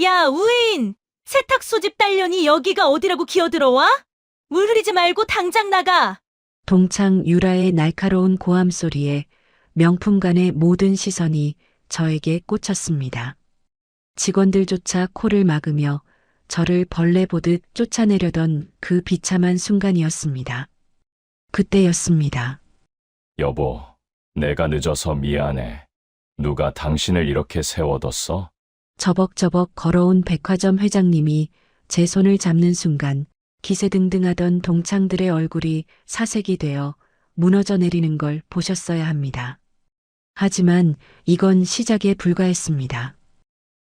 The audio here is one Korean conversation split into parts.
야, 우인! 세탁소집 딸년이 여기가 어디라고 기어들어와? 물 흐리지 말고 당장 나가! 동창 유라의 날카로운 고함 소리에 명품관의 모든 시선이 저에게 꽂혔습니다. 직원들조차 코를 막으며 저를 벌레 보듯 쫓아내려던 그 비참한 순간이었습니다. 그때였습니다. 여보, 내가 늦어서 미안해. 누가 당신을 이렇게 세워뒀어? 저벅저벅 걸어온 백화점 회장님이 제 손을 잡는 순간 기세등등하던 동창들의 얼굴이 사색이 되어 무너져 내리는 걸 보셨어야 합니다. 하지만 이건 시작에 불과했습니다.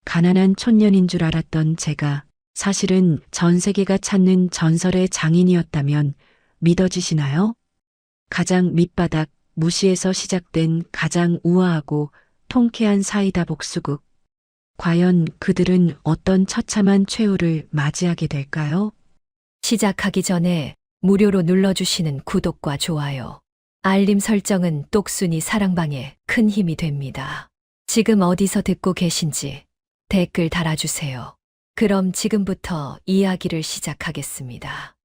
가난한 촌년인 줄 알았던 제가 사실은 전 세계가 찾는 전설의 장인이었다면 믿어지시나요? 가장 밑바닥 무시에서 시작된 가장 우아하고 통쾌한 사이다 복수국. 과연 그들은 어떤 처참한 최후를 맞이하게 될까요? 시작하기 전에 무료로 눌러주시는 구독과 좋아요, 알림 설정은 똑순이 사랑방에 큰 힘이 됩니다. 지금 어디서 듣고 계신지 댓글 달아주세요. 그럼 지금부터 이야기를 시작하겠습니다.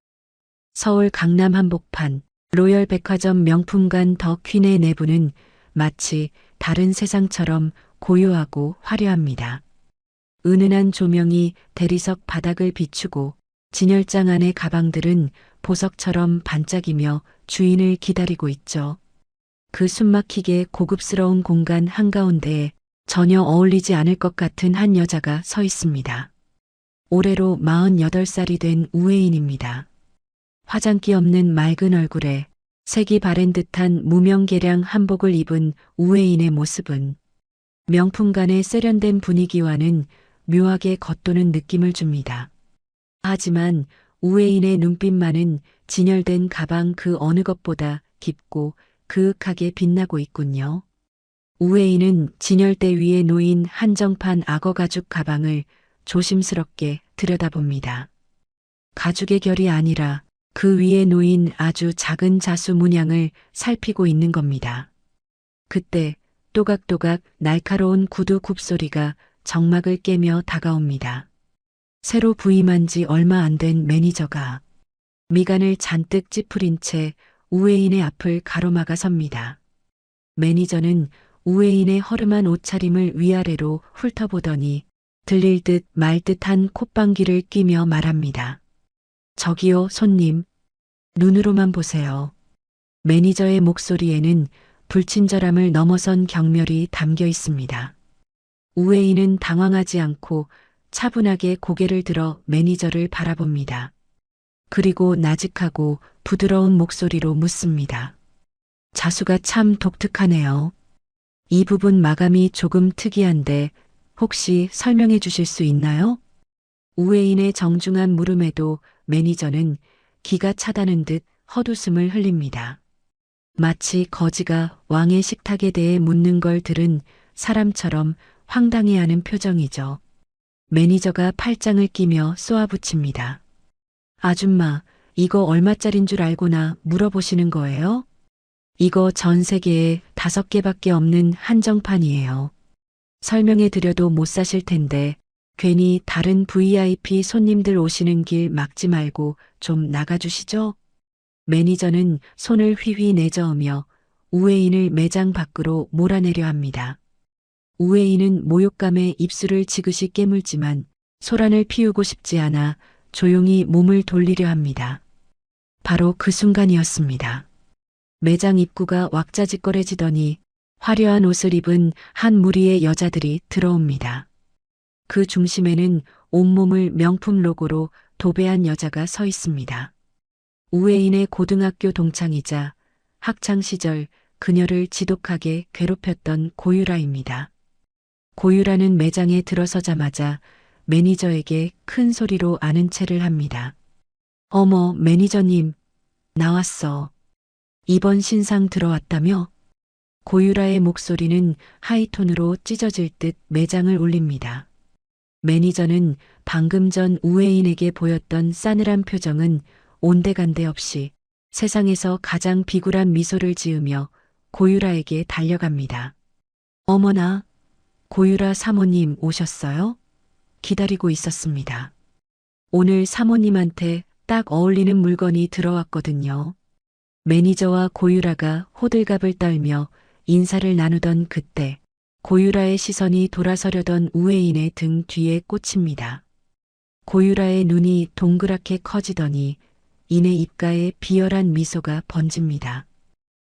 서울 강남 한복판 로열 백화점 명품관 더 퀸의 내부는 마치 다른 세상처럼 고요하고 화려합니다. 은은한 조명이 대리석 바닥을 비추고 진열장 안의 가방들은 보석처럼 반짝이며 주인을 기다리고 있죠. 그 숨막히게 고급스러운 공간 한가운데에 전혀 어울리지 않을 것 같은 한 여자가 서 있습니다. 올해로 48살이 된 우혜인입니다. 화장기 없는 맑은 얼굴에 색이 바랜 듯한 무명계량 한복을 입은 우혜인의 모습은 명품관의 세련된 분위기와는 묘하게 겉도는 느낌을 줍니다. 하지만 우혜인의 눈빛만은 진열된 가방 그 어느 것보다 깊고 그윽하게 빛나고 있군요. 우혜인은 진열대 위에 놓인 한정판 악어 가죽 가방을 조심스럽게 들여다봅니다. 가죽의 결이 아니라 그 위에 놓인 아주 작은 자수 문양을 살피고 있는 겁니다. 그때 또각또각 날카로운 구두 굽소리가 정막을 깨며 다가옵니다. 새로 부임한 지 얼마 안 된 매니저가 미간을 잔뜩 찌푸린 채 우혜인의 앞을 가로막아 섭니다. 매니저는 우혜인의 허름한 옷차림을 위아래로 훑어보더니 들릴 듯 말 듯한 콧방귀를 뀌며 말합니다. 저기요, 손님. 눈으로만 보세요. 매니저의 목소리에는 불친절함을 넘어선 경멸이 담겨 있습니다. 우혜인은 당황하지 않고 차분하게 고개를 들어 매니저를 바라봅니다. 그리고 나직하고 부드러운 목소리로 묻습니다. 자수가 참 독특하네요. 이 부분 마감이 조금 특이한데 혹시 설명해 주실 수 있나요? 우혜인의 정중한 물음에도 매니저는 기가 차다는 듯 헛웃음을 흘립니다. 마치 거지가 왕의 식탁에 대해 묻는 걸 들은 사람처럼 황당해하는 표정이죠. 매니저가 팔짱을 끼며 쏘아붙입니다. 아줌마, 이거 얼마짜린 줄 알고나 물어보시는 거예요? 이거 전 세계에 5개밖에 없는 한정판이에요. 설명해 드려도 못 사실 텐데 괜히 다른 VIP 손님들 오시는 길 막지 말고 좀 나가주시죠? 매니저는 손을 휘휘 내저으며 우혜인을 매장 밖으로 몰아내려 합니다. 우혜인은 모욕감에 입술을 지그시 깨물지만 소란을 피우고 싶지 않아 조용히 몸을 돌리려 합니다. 바로 그 순간이었습니다. 매장 입구가 왁자지껄해지더니 화려한 옷을 입은 한 무리의 여자들이 들어옵니다. 그 중심에는 온몸을 명품 로고로 도배한 여자가 서 있습니다. 우혜인의 고등학교 동창이자 학창시절 그녀를 지독하게 괴롭혔던 고유라입니다. 고유라는 매장에 들어서자마자 매니저에게 큰 소리로 아는 체를 합니다. 어머, 매니저님, 나왔어. 이번 신상 들어왔다며? 고유라의 목소리는 하이톤으로 찢어질 듯 매장을 울립니다. 매니저는 방금 전 우혜인에게 보였던 싸늘한 표정은 온데간데 없이 세상에서 가장 비굴한 미소를 지으며 고유라에게 달려갑니다. 어머나, 고유라 사모님 오셨어요? 기다리고 있었습니다. 오늘 사모님한테 딱 어울리는 물건이 들어왔거든요. 매니저와 고유라가 호들갑을 떨며 인사를 나누던 그때 고유라의 시선이 돌아서려던 우회인의 등 뒤에 꽂힙니다. 고유라의 눈이 동그랗게 커지더니 이내 입가에 비열한 미소가 번집니다.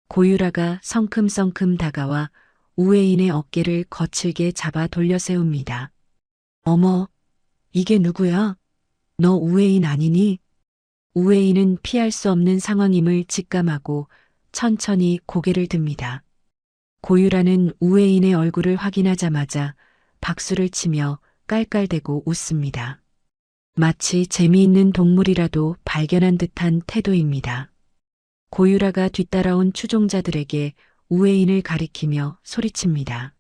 고유라가 성큼성큼 다가와 우회인의 어깨를 거칠게 잡아 돌려 세웁니다. 어머, 이게 누구야? 너 우회인 아니니? 우회인은 피할 수 없는 상황임을 직감하고 천천히 고개를 듭니다. 고유라는 우회인의 얼굴을 확인하자마자 박수를 치며 깔깔대고 웃습니다. 마치 재미있는 동물이라도 발견한 듯한 태도입니다. 고유라가 뒤따라온 추종자들에게 우회인을 가리키며 소리칩니다.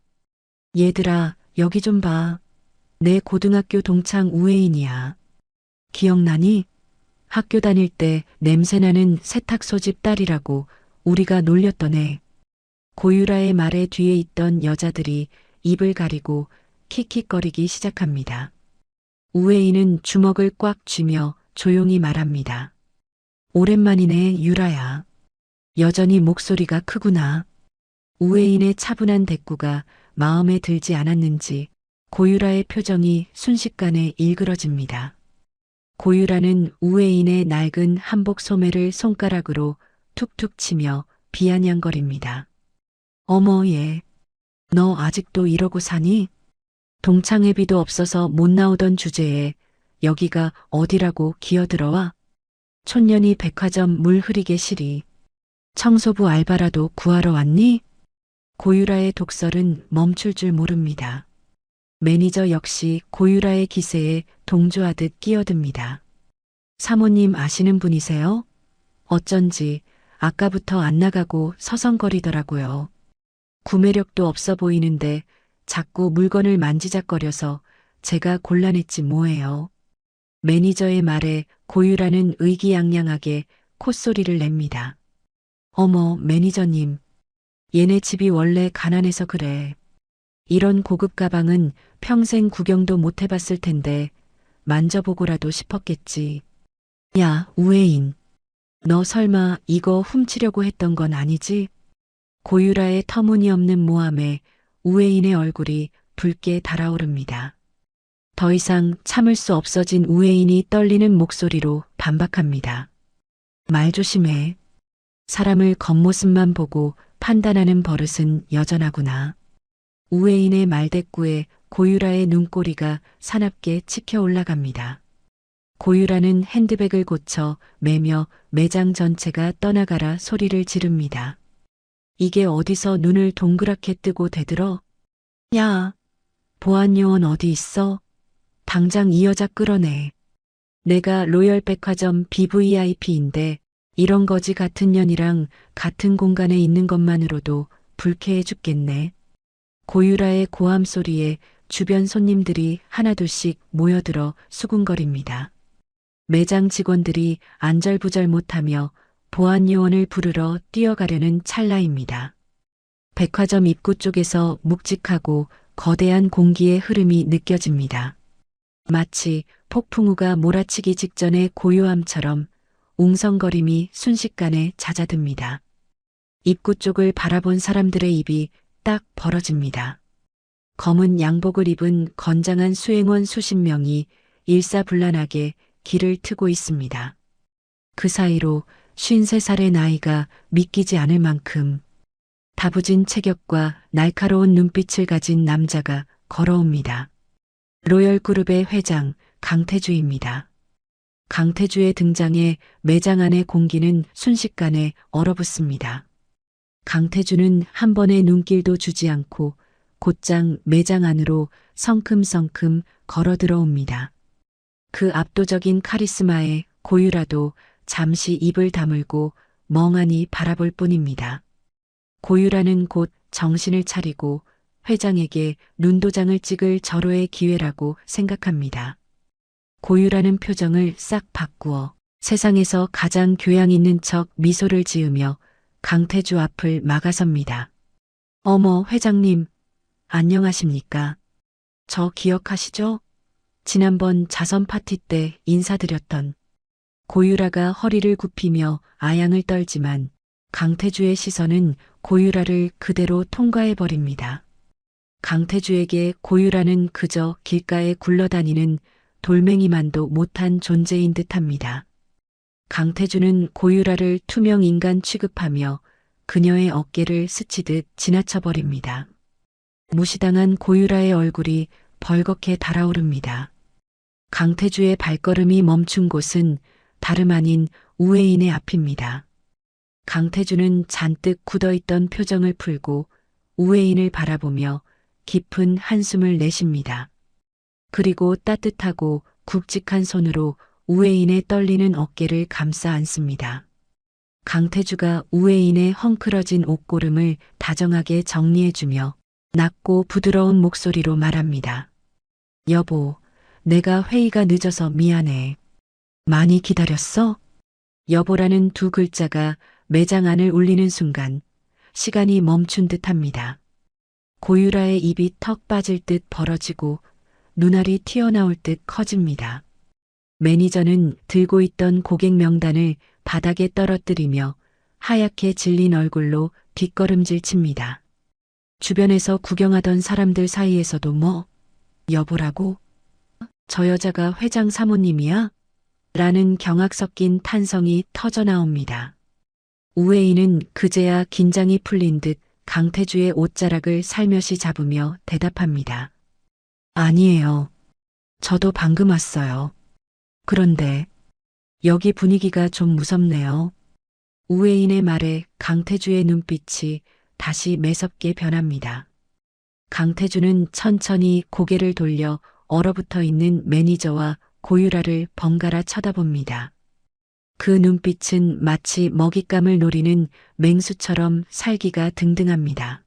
얘들아, 여기 좀 봐. 내 고등학교 동창 우회인이야. 기억나니? 학교 다닐 때 냄새나는 세탁소집 딸이라고 우리가 놀렸던 애. 고유라의 말에 뒤에 있던 여자들이 입을 가리고 킥킥거리기 시작합니다. 우회인은 주먹을 꽉 쥐며 조용히 말합니다. 오랜만이네, 유라야. 여전히 목소리가 크구나. 우회인의 차분한 대꾸가 마음에 들지 않았는지 고유라의 표정이 순식간에 일그러집니다. 고유라는 우회인의 낡은 한복 소매를 손가락으로 툭툭 치며 비아냥거립니다. 어머 얘, 너 아직도 이러고 사니? 동창회비도 없어서 못 나오던 주제에 여기가 어디라고 기어들어와? 촌년이 백화점 물 흐리게 시리. 청소부 알바라도 구하러 왔니? 고유라의 독설은 멈출 줄 모릅니다. 매니저 역시 고유라의 기세에 동조하듯 끼어듭니다. 사모님 아시는 분이세요? 어쩐지 아까부터 안 나가고 서성거리더라고요. 구매력도 없어 보이는데 자꾸 물건을 만지작거려서 제가 곤란했지 뭐예요. 매니저의 말에 고유라는 의기양양하게 콧소리를 냅니다. 어머, 매니저님. 얘네 집이 원래 가난해서 그래. 이런 고급 가방은 평생 구경도 못 해봤을 텐데 만져보고라도 싶었겠지. 야, 우회인. 너 설마 이거 훔치려고 했던 건 아니지? 고유라의 터무니없는 모함에 우회인의 얼굴이 붉게 달아오릅니다. 더 이상 참을 수 없어진 우회인이 떨리는 목소리로 반박합니다. 말 조심해. 사람을 겉모습만 보고 판단하는 버릇은 여전하구나. 우회인의 말대꾸에 고유라의 눈꼬리가 사납게 치켜 올라갑니다. 고유라는 핸드백을 고쳐 매며 매장 전체가 떠나가라 소리를 지릅니다. 이게 어디서 눈을 동그랗게 뜨고 대들어? 야, 보안요원 어디 있어? 당장 이 여자 끌어내. 내가 로열백화점 BVIP인데 이런 거지 같은 년이랑 같은 공간에 있는 것만으로도 불쾌해 죽겠네. 고유라의 고함 소리에 주변 손님들이 하나둘씩 모여들어 수군거립니다. 매장 직원들이 안절부절 못하며 보안요원을 부르러 뛰어가려는 찰나입니다. 백화점 입구 쪽에서 묵직하고 거대한 공기의 흐름이 느껴집니다. 마치 폭풍우가 몰아치기 직전의 고요함처럼 웅성거림이 순식간에 잦아듭니다. 입구 쪽을 바라본 사람들의 입이 딱 벌어집니다. 검은 양복을 입은 건장한 수행원 수십 명이 일사불란하게 길을 트고 있습니다. 그 사이로 53살의 나이가 믿기지 않을 만큼 다부진 체격과 날카로운 눈빛을 가진 남자가 걸어옵니다. 로열그룹의 회장 강태주입니다. 강태주의 등장에 매장 안의 공기는 순식간에 얼어붙습니다. 강태주는 한 번의 눈길도 주지 않고 곧장 매장 안으로 성큼성큼 걸어 들어옵니다. 그 압도적인 카리스마에 고유라도 잠시 입을 다물고 멍하니 바라볼 뿐입니다. 고유라는 곧 정신을 차리고 회장에게 눈도장을 찍을 절호의 기회라고 생각합니다. 고유라는 표정을 싹 바꾸어 세상에서 가장 교양 있는 척 미소를 지으며 강태주 앞을 막아섭니다. 어머, 회장님, 안녕하십니까? 저 기억하시죠? 지난번 자선 파티 때 인사드렸던 고유라가 허리를 굽히며 아양을 떨지만 강태주의 시선은 고유라를 그대로 통과해버립니다. 강태주에게 고유라는 그저 길가에 굴러다니는 돌멩이만도 못한 존재인 듯합니다. 강태주는 고유라를 투명 인간 취급하며 그녀의 어깨를 스치듯 지나쳐버립니다. 무시당한 고유라의 얼굴이 벌겋게 달아오릅니다. 강태주의 발걸음이 멈춘 곳은 다름 아닌 우회인의 앞입니다. 강태주는 잔뜩 굳어있던 표정을 풀고 우회인을 바라보며 깊은 한숨을 내쉽니다. 그리고 따뜻하고 굵직한 손으로 우회인의 떨리는 어깨를 감싸 안습니다. 강태주가 우회인의 헝클어진 옷고름을 다정하게 정리해주며 낮고 부드러운 목소리로 말합니다. 여보, 내가 회의가 늦어서 미안해. 많이 기다렸어? 여보라는 두 글자가 매장 안을 울리는 순간 시간이 멈춘 듯합니다. 고유라의 입이 턱 빠질 듯 벌어지고 눈알이 튀어나올 듯 커집니다. 매니저는 들고 있던 고객 명단을 바닥에 떨어뜨리며 하얗게 질린 얼굴로 뒷걸음질 칩니다. 주변에서 구경하던 사람들 사이에서도 뭐, 여보라고? 저 여자가 회장 사모님이야? 라는 경악 섞인 탄성이 터져 나옵니다. 우회인은 그제야 긴장이 풀린 듯 강태주의 옷자락을 살며시 잡으며 대답합니다. 아니에요. 저도 방금 왔어요. 그런데 여기 분위기가 좀 무섭네요. 우회인의 말에 강태주의 눈빛이 다시 매섭게 변합니다. 강태주는 천천히 고개를 돌려 얼어붙어 있는 매니저와 고유라를 번갈아 쳐다봅니다. 그 눈빛은 마치 먹잇감을 노리는 맹수처럼 살기가 등등합니다.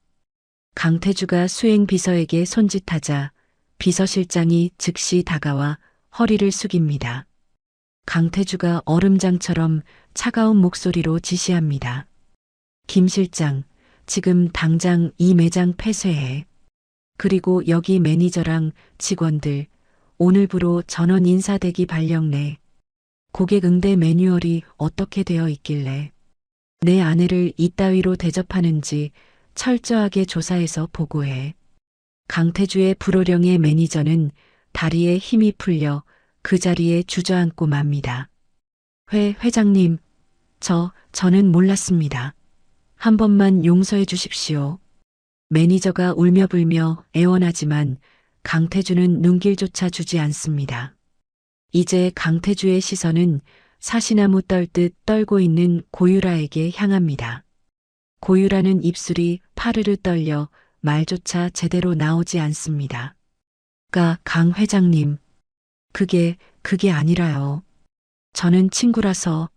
강태주가 수행 비서에게 손짓하자 비서실장이 즉시 다가와 허리를 숙입니다. 강태주가 얼음장처럼 차가운 목소리로 지시합니다. 김 실장, 지금 당장 이 매장 폐쇄해. 그리고 여기 매니저랑 직원들, 오늘부로 전원 인사대기 발령 내. 고객 응대 매뉴얼이 어떻게 되어 있길래 내 아내를 이따위로 대접하는지 철저하게 조사해서 보고해. 강태주의 불호령의 매니저는 다리에 힘이 풀려 그 자리에 주저앉고 맙니다. 회장님, 저는 몰랐습니다. 한 번만 용서해 주십시오. 매니저가 울며불며 애원하지만 강태주는 눈길조차 주지 않습니다. 이제 강태주의 시선은 사시나무 떨듯 떨고 있는 고유라에게 향합니다. 고유라는 입술이 파르르 떨려 말조차 제대로 나오지 않습니다. 강 회장님, 그게 아니라요. 저는 친구라서.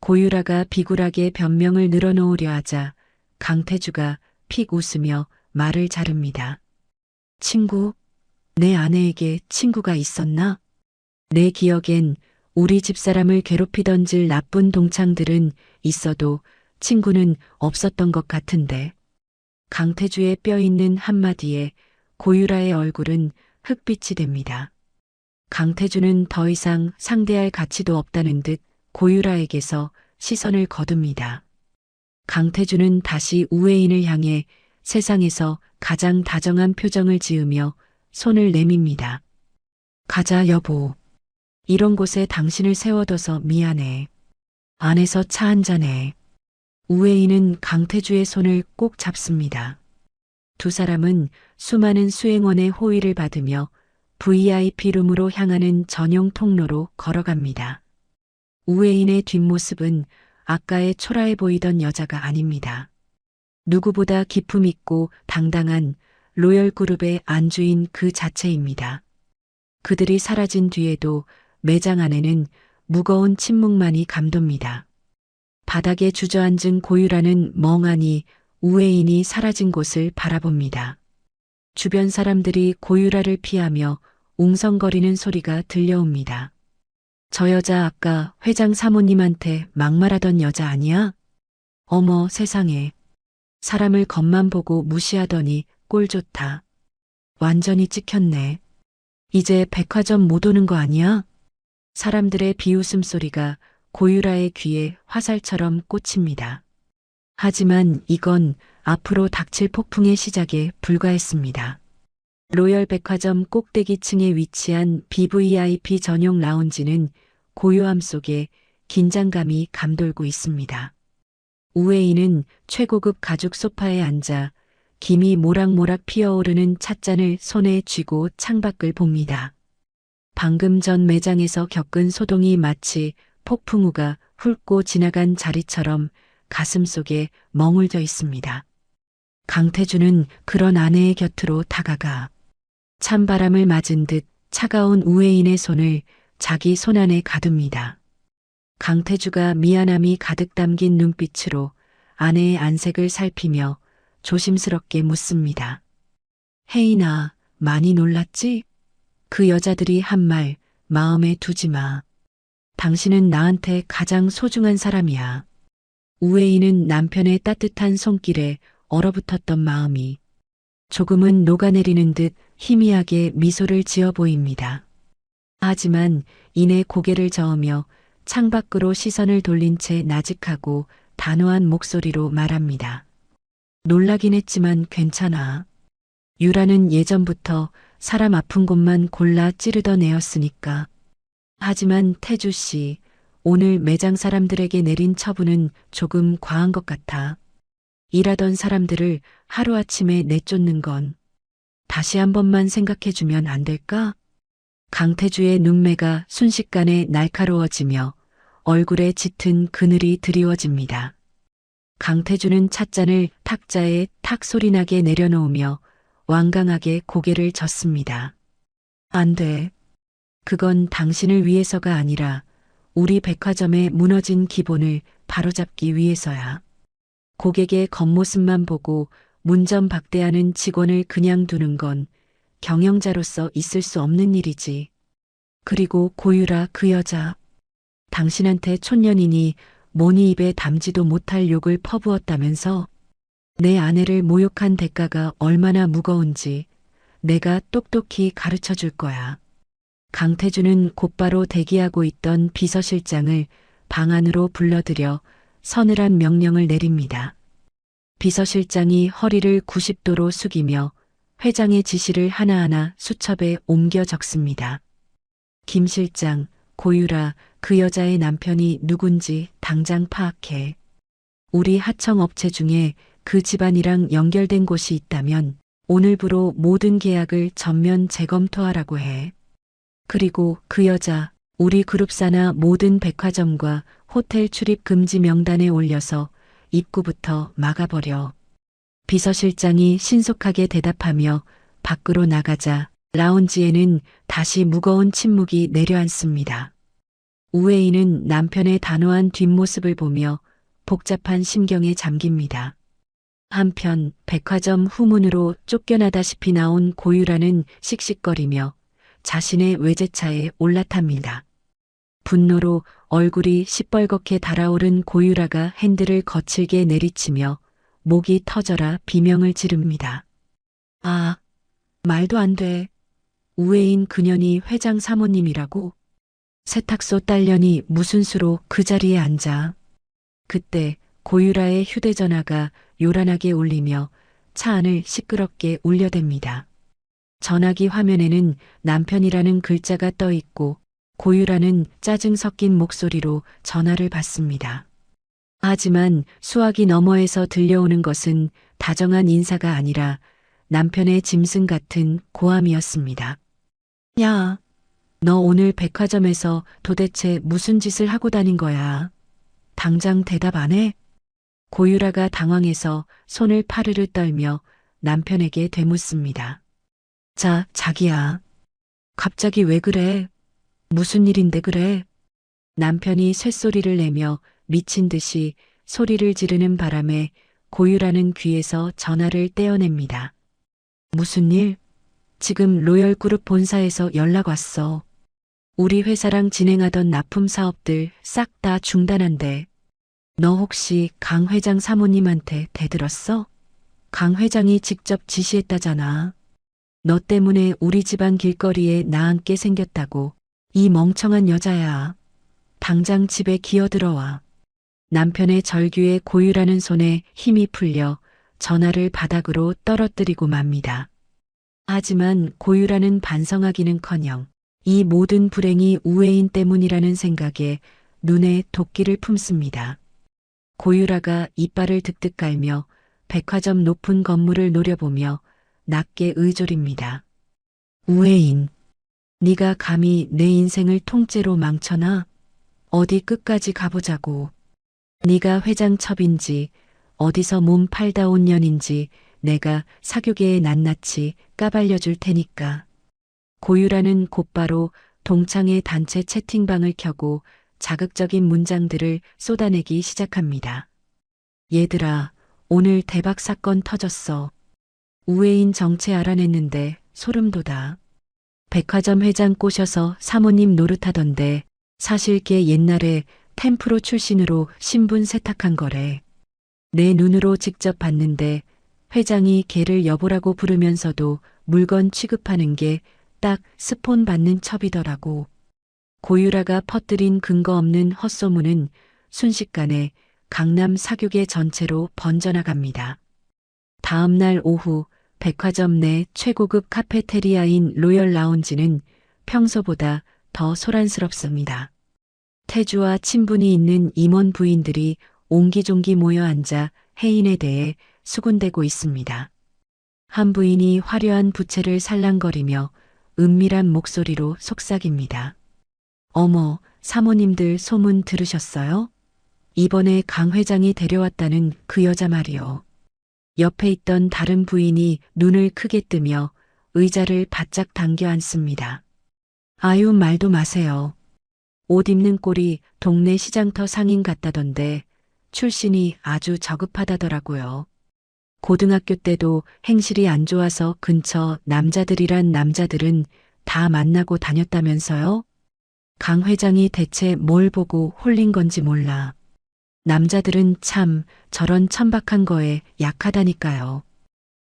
고유라가 비굴하게 변명을 늘어놓으려 하자 강태주가 픽 웃으며 말을 자릅니다. 친구? 내 아내에게 친구가 있었나? 내 기억엔 우리 집사람을 괴롭히던질 나쁜 동창들은 있어도 친구는 없었던 것 같은데. 강태주의 뼈 있는 한마디에 고유라의 얼굴은 흑빛이 됩니다. 강태주는 더 이상 상대할 가치도 없다는 듯 고유라에게서 시선을 거둡니다. 강태주는 다시 우회인을 향해 세상에서 가장 다정한 표정을 지으며 손을 내밉니다. 가자 여보. 이런 곳에 당신을 세워둬서 미안해. 안에서 차 한잔해. 우회인은 강태주의 손을 꼭 잡습니다. 두 사람은 수많은 수행원의 호의를 받으며 VIP룸으로 향하는 전용 통로로 걸어갑니다. 우회인의 뒷모습은 아까의 초라해 보이던 여자가 아닙니다. 누구보다 기품 있고 당당한 로열 그룹의 안주인 그 자체입니다. 그들이 사라진 뒤에도 매장 안에는 무거운 침묵만이 감돕니다. 바닥에 주저앉은 고유라는 멍하니 우회인이 사라진 곳을 바라봅니다. 주변 사람들이 고유라를 피하며 웅성거리는 소리가 들려옵니다. 저 여자 아까 회장 사모님한테 막말하던 여자 아니야? 어머 세상에. 사람을 겉만 보고 무시하더니 꼴 좋다. 완전히 찍혔네. 이제 백화점 못 오는 거 아니야? 사람들의 비웃음 소리가 고유라의 귀에 화살처럼 꽂힙니다. 하지만 이건 앞으로 닥칠 폭풍의 시작에 불과했습니다. 로열 백화점 꼭대기층에 위치한 BVIP 전용 라운지는 고요함 속에 긴장감이 감돌고 있습니다. 우웨이는 최고급 가죽 소파에 앉아 김이 모락모락 피어오르는 찻잔을 손에 쥐고 창밖을 봅니다. 방금 전 매장에서 겪은 소동이 마치 폭풍우가 훑고 지나간 자리처럼 가슴 속에 멍울져 있습니다. 강태주는 그런 아내의 곁으로 다가가 찬바람을 맞은 듯 차가운 우회인의 손을 자기 손안에 가둡니다. 강태주가 미안함이 가득 담긴 눈빛으로 아내의 안색을 살피며 조심스럽게 묻습니다. 혜인아, 많이 놀랐지? 그 여자들이 한 말 마음에 두지 마. 당신은 나한테 가장 소중한 사람이야. 우웨이는 남편의 따뜻한 손길에 얼어붙었던 마음이 조금은 녹아내리는 듯 희미하게 미소를 지어 보입니다. 하지만 이내 고개를 저으며 창밖으로 시선을 돌린 채 나직하고 단호한 목소리로 말합니다. 놀라긴 했지만 괜찮아. 유라는 예전부터 사람 아픈 곳만 골라 찌르던 애였으니까. 하지만 태주 씨, 오늘 매장 사람들에게 내린 처분은 조금 과한 것 같아. 일하던 사람들을 하루아침에 내쫓는 건 다시 한 번만 생각해주면 안 될까? 강태주의 눈매가 순식간에 날카로워지며 얼굴에 짙은 그늘이 드리워집니다. 강태주는 찻잔을 탁자에 탁 소리나게 내려놓으며 완강하게 고개를 젓습니다. 안 돼. 그건 당신을 위해서가 아니라 우리 백화점의 무너진 기본을 바로잡기 위해서야. 고객의 겉모습만 보고 문전박대하는 직원을 그냥 두는 건 경영자로서 있을 수 없는 일이지. 그리고 고유라 그 여자. 당신한테 촌년이니 모니 입에 담지도 못할 욕을 퍼부었다면서 내 아내를 모욕한 대가가 얼마나 무거운지 내가 똑똑히 가르쳐 줄 거야. 강태주는 곧바로 대기하고 있던 비서실장을 방 안으로 불러들여 서늘한 명령을 내립니다. 비서실장이 허리를 90도로 숙이며 회장의 지시를 하나하나 수첩에 옮겨 적습니다. 김 실장, 고유라, 그 여자의 남편이 누군지 당장 파악해. 우리 하청업체 중에 그 집안이랑 연결된 곳이 있다면 오늘부로 모든 계약을 전면 재검토하라고 해. 그리고 그 여자, 우리 그룹사나 모든 백화점과 호텔 출입 금지 명단에 올려서 입구부터 막아버려. 비서실장이 신속하게 대답하며 밖으로 나가자 라운지에는 다시 무거운 침묵이 내려앉습니다. 우웨이는 남편의 단호한 뒷모습을 보며 복잡한 심경에 잠깁니다. 한편 백화점 후문으로 쫓겨나다시피 나온 고유라는 씩씩거리며 자신의 외제차에 올라탑니다. 분노로 얼굴이 시뻘겋게 달아오른 고유라가 핸들을 거칠게 내리치며 목이 터져라 비명을 지릅니다. 아, 말도 안 돼. 우회인 그년이 회장 사모님이라고? 세탁소 딸년이 무슨 수로 그 자리에 앉아. 그때 고유라의 휴대전화가 요란하게 울리며 차 안을 시끄럽게 울려댑니다. 전화기 화면에는 남편이라는 글자가 떠 있고 고유라는 짜증 섞인 목소리로 전화를 받습니다. 하지만 수화기 너머에서 들려오는 것은 다정한 인사가 아니라 남편의 짐승 같은 고함이었습니다. 야, 너 오늘 백화점에서 도대체 무슨 짓을 하고 다닌 거야? 당장 대답 안 해? 고유라가 당황해서 손을 파르르 떨며 남편에게 되묻습니다. 자, 자기야. 갑자기 왜 그래? 무슨 일인데 그래? 남편이 쇳소리를 내며 미친 듯이 소리를 지르는 바람에 고유라는 귀에서 전화를 떼어냅니다. 무슨 일? 지금 로열그룹 본사에서 연락 왔어. 우리 회사랑 진행하던 납품 사업들 싹 다 중단한대. 너 혹시 강 회장 사모님한테 대들었어? 강 회장이 직접 지시했다잖아. 너 때문에 우리 집안 길거리에 나앉게 생겼다고. 이 멍청한 여자야. 당장 집에 기어들어와. 남편의 절규에 고유라는 손에 힘이 풀려 전화를 바닥으로 떨어뜨리고 맙니다. 하지만 고유라는 반성하기는커녕 이 모든 불행이 우애인 때문이라는 생각에 눈에 도끼를 품습니다. 고유라가 이빨을 득득 깔며 백화점 높은 건물을 노려보며 낮게 의졸입니다. 우애인, 네가 감히 내 인생을 통째로 망쳐놔? 어디 끝까지 가보자고. 네가 회장 첩인지 어디서 몸 팔다 온 년인지 내가 사교계에 낱낱이 까발려줄 테니까. 고유라는 곧바로 동창회 단체 채팅방을 켜고 자극적인 문장들을 쏟아내기 시작합니다. 얘들아, 오늘 대박 사건 터졌어. 우애인 정체 알아냈는데 소름 돋아. 백화점 회장 꼬셔서 사모님 노릇하던데 사실 걔 옛날에 템프로 출신으로 신분 세탁한 거래. 내 눈으로 직접 봤는데 회장이 걔를 여보라고 부르면서도 물건 취급하는 게 딱 스폰 받는 첩이더라고. 고유라가 퍼뜨린 근거 없는 헛소문은 순식간에 강남 사교계 전체로 번져나갑니다. 다음 날 오후 백화점 내 최고급 카페테리아인 로열 라운지는 평소보다 더 소란스럽습니다. 태주와 친분이 있는 임원 부인들이 옹기종기 모여 앉아 혜인에 대해 수군대고 있습니다. 한 부인이 화려한 부채를 살랑거리며 은밀한 목소리로 속삭입니다. 어머, 사모님들 소문 들으셨어요? 이번에 강 회장이 데려왔다는 그 여자 말이요. 옆에 있던 다른 부인이 눈을 크게 뜨며 의자를 바짝 당겨 앉습니다. 아유, 말도 마세요. 옷 입는 꼴이 동네 시장터 상인 같다던데 출신이 아주 저급하다더라고요. 고등학교 때도 행실이 안 좋아서 근처 남자들이란 남자들은 다 만나고 다녔다면서요? 강 회장이 대체 뭘 보고 홀린 건지 몰라. 남자들은 참 저런 천박한 거에 약하다니까요.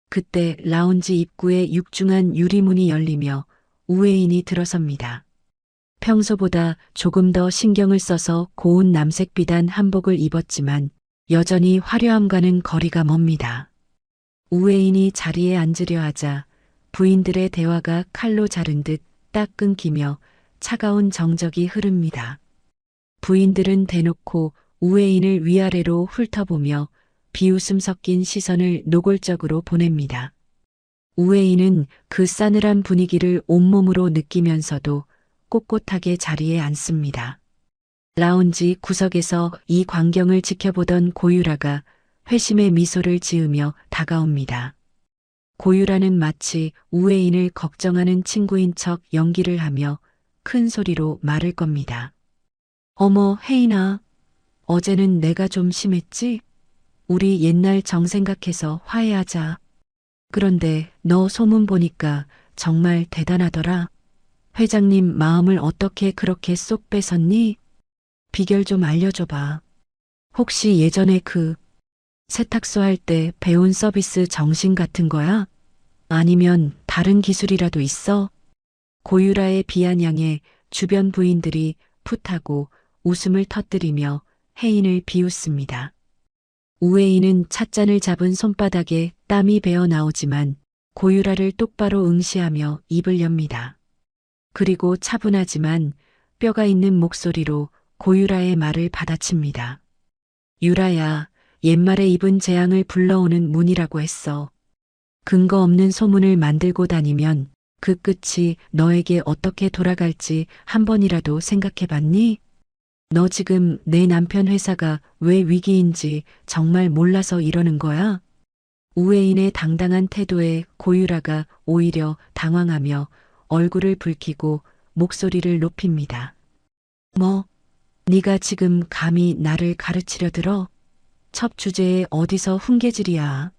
그때 라운지 입구에 육중한 유리문이 열리며 우애인이 들어섭니다. 평소보다 조금 더 신경을 써서 고운 남색 비단 한복을 입었지만 여전히 화려함과는 거리가 멉니다. 우애인이 자리에 앉으려 하자 부인들의 대화가 칼로 자른 듯 딱 끊기며 차가운 정적이 흐릅니다. 부인들은 대놓고 우애인을 위아래로 훑어보며 비웃음 섞인 시선을 노골적으로 보냅니다. 우애인은 그 싸늘한 분위기를 온몸으로 느끼면서도 꼿꼿하게 자리에 앉습니다. 라운지 구석에서 이 광경을 지켜보던 고유라가 회심의 미소를 지으며 다가옵니다. 고유라는 마치 우애인을 걱정하는 친구인 척 연기를 하며 큰 소리로 말을 겁니다. 어머, 혜인아. 어제는 내가 좀 심했지? 우리 옛날 정 생각해서 화해하자. 그런데 너 소문 보니까 정말 대단하더라. 회장님 마음을 어떻게 그렇게 쏙 뺏었니? 비결 좀 알려줘봐. 혹시 예전에 그 세탁소 할 때 배운 서비스 정신 같은 거야? 아니면 다른 기술이라도 있어? 고유라의 비아냥에 주변 부인들이 풋하고 웃음을 터뜨리며 혜인을 비웃습니다. 우애인은 찻잔을 잡은 손바닥에 땀이 배어 나오지만 고유라를 똑바로 응시하며 입을 엽니다. 그리고 차분하지만 뼈가 있는 목소리로 고유라의 말을 받아칩니다. 유라야, 옛말에 입은 재앙을 불러오는 문이라고 했어. 근거 없는 소문을 만들고 다니면 그 끝이 너에게 어떻게 돌아갈지 한 번이라도 생각해봤니? 너 지금 내 남편 회사가 왜 위기인지 정말 몰라서 이러는 거야? 우애인의 당당한 태도에 고유라가 오히려 당황하며 얼굴을 붉히고 목소리를 높입니다. 뭐, 네가 지금 감히 나를 가르치려 들어? 첩 주제에 어디서 훈계질이야.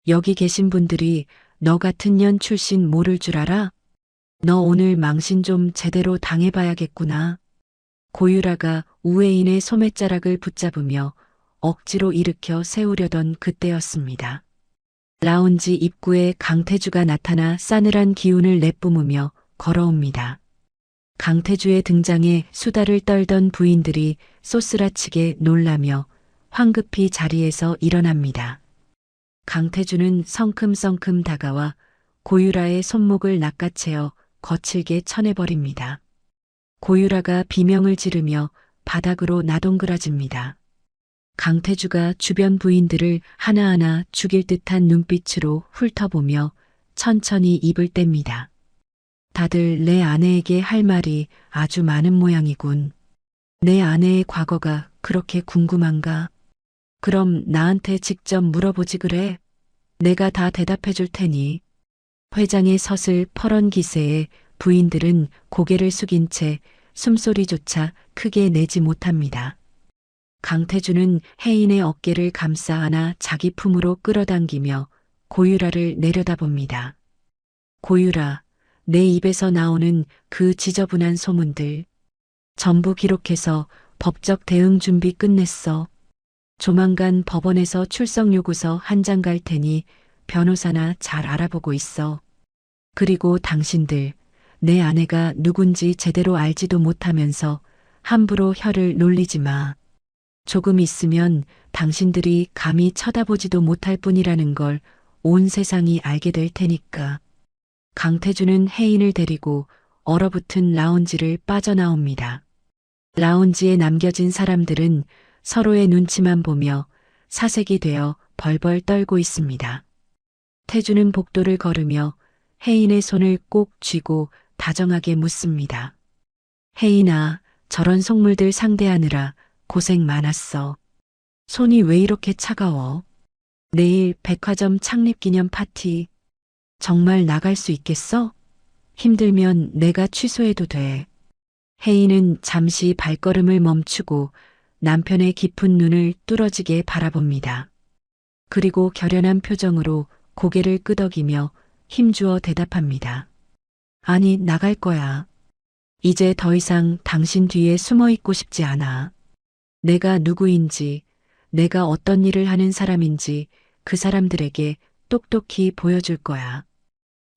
여기 계신 분들이 너 같은 년 출신 모를 줄 알아? 너 오늘 망신 좀 제대로 당해봐야겠구나. 고유라가 우애인의 소매자락을 붙잡으며 억지로 일으켜 세우려던 그때였습니다. 라운지 입구에 강태주가 나타나 싸늘한 기운을 내뿜으며 걸어옵니다. 강태주의 등장에 수다를 떨던 부인들이 쏘스라치게 놀라며 황급히 자리에서 일어납니다. 강태주는 성큼성큼 다가와 고유라의 손목을 낚아채어 거칠게 쳐내버립니다. 고유라가 비명을 지르며 바닥으로 나동그라집니다. 강태주가 주변 부인들을 하나하나 죽일 듯한 눈빛으로 훑어보며 천천히 입을 뗍니다. 다들 내 아내에게 할 말이 아주 많은 모양이군. 내 아내의 과거가 그렇게 궁금한가? 그럼 나한테 직접 물어보지 그래? 내가 다 대답해 줄 테니. 회장의 서슬 퍼런 기세에 부인들은 고개를 숙인 채 숨소리조차 크게 내지 못합니다. 강태주는 혜인의 어깨를 감싸 안아 자기 품으로 끌어당기며 고유라를 내려다봅니다. 고유라, 내 입에서 나오는 그 지저분한 소문들 전부 기록해서 법적 대응 준비 끝냈어. 조만간 법원에서 출석 요구서 한 장 갈 테니 변호사나 잘 알아보고 있어. 그리고 당신들, 내 아내가 누군지 제대로 알지도 못하면서 함부로 혀를 놀리지 마. 조금 있으면 당신들이 감히 쳐다보지도 못할 뿐이라는 걸 온 세상이 알게 될 테니까. 강태주는 혜인을 데리고 얼어붙은 라운지를 빠져나옵니다. 라운지에 남겨진 사람들은 서로의 눈치만 보며 사색이 되어 벌벌 떨고 있습니다. 태주는 복도를 걸으며 혜인의 손을 꼭 쥐고 다정하게 묻습니다. 혜인아, 저런 속물들 상대하느라 고생 많았어. 손이 왜 이렇게 차가워? 내일 백화점 창립기념 파티. 정말 나갈 수 있겠어? 힘들면 내가 취소해도 돼. 혜인은 잠시 발걸음을 멈추고 남편의 깊은 눈을 뚫어지게 바라봅니다. 그리고 결연한 표정으로 고개를 끄덕이며 힘주어 대답합니다. 아니, 나갈 거야. 이제 더 이상 당신 뒤에 숨어 있고 싶지 않아. 내가 누구인지, 내가 어떤 일을 하는 사람인지 그 사람들에게 똑똑히 보여줄 거야.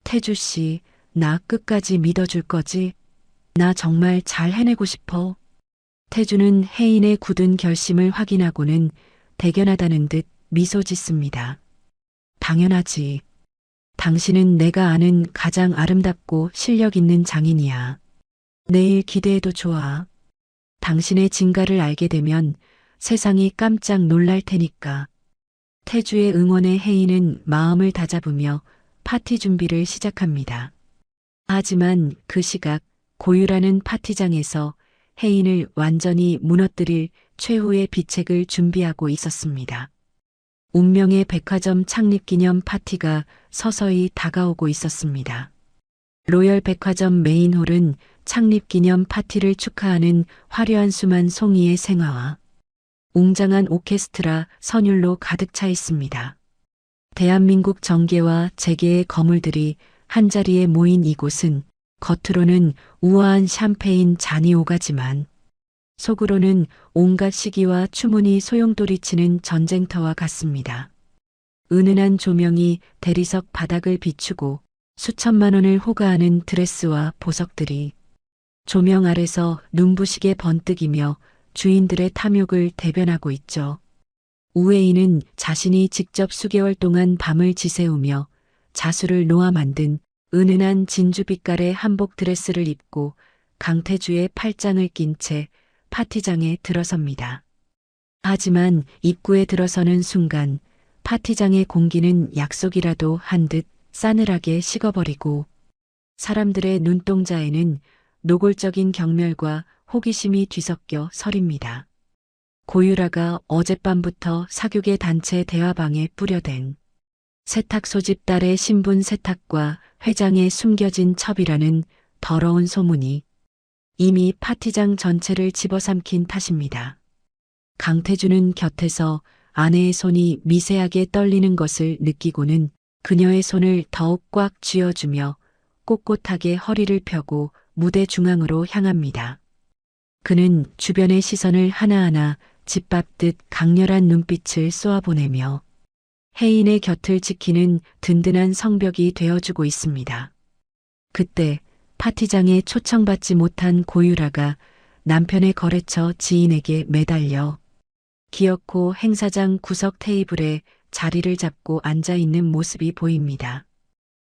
태주 씨, 나 끝까지 믿어줄 거지? 나 정말 잘 해내고 싶어. 태주는 혜인의 굳은 결심을 확인하고는 대견하다는 듯 미소 짓습니다. 당연하지. 당신은 내가 아는 가장 아름답고 실력 있는 장인이야. 내일 기대해도 좋아. 당신의 진가를 알게 되면 세상이 깜짝 놀랄 테니까. 태주의 응원에 혜인은 마음을 다잡으며 파티 준비를 시작합니다. 하지만 그 시각 고유라는 파티장에서 혜인을 완전히 무너뜨릴 최후의 비책을 준비하고 있었습니다. 운명의 백화점 창립기념 파티가 서서히 다가오고 있었습니다. 로열 백화점 메인홀은 창립기념 파티를 축하하는 화려한 수만 송이의 생화와 웅장한 오케스트라 선율로 가득 차 있습니다. 대한민국 정계와 재계의 거물들이 한자리에 모인 이곳은 겉으로는 우아한 샴페인 잔이 오가지만 속으로는 온갖 시기와 추문이 소용돌이치는 전쟁터와 같습니다. 은은한 조명이 대리석 바닥을 비추고 수천만 원을 호가하는 드레스와 보석들이 조명 아래서 눈부시게 번뜩이며 주인들의 탐욕을 대변하고 있죠. 우웨이는 자신이 직접 수개월 동안 밤을 지새우며 자수를 놓아 만든 은은한 진주빛깔의 한복 드레스를 입고 강태주의 팔짱을 낀 채 파티장에 들어섭니다. 하지만 입구에 들어서는 순간 파티장의 공기는 약속이라도 한 듯 싸늘하게 식어버리고 사람들의 눈동자에는 노골적인 경멸과 호기심이 뒤섞여 서립니다. 고유라가 어젯밤부터 사교계 단체 대화방에 뿌려댄 세탁 소집 딸의 신분 세탁과 회장의 숨겨진 첩이라는 더러운 소문이 이미 파티장 전체를 집어삼킨 탓입니다. 강태주는 곁에서 아내의 손이 미세하게 떨리는 것을 느끼고는 그녀의 손을 더욱 꽉 쥐어주며 꼿꼿하게 허리를 펴고 무대 중앙으로 향합니다. 그는 주변의 시선을 하나하나 짓밟듯 강렬한 눈빛을 쏘아보내며 혜인의 곁을 지키는 든든한 성벽이 되어주고 있습니다. 그때 파티장에 초청받지 못한 고유라가 남편의 거래처 지인에게 매달려 기어코 행사장 구석 테이블에 자리를 잡고 앉아 있는 모습이 보입니다.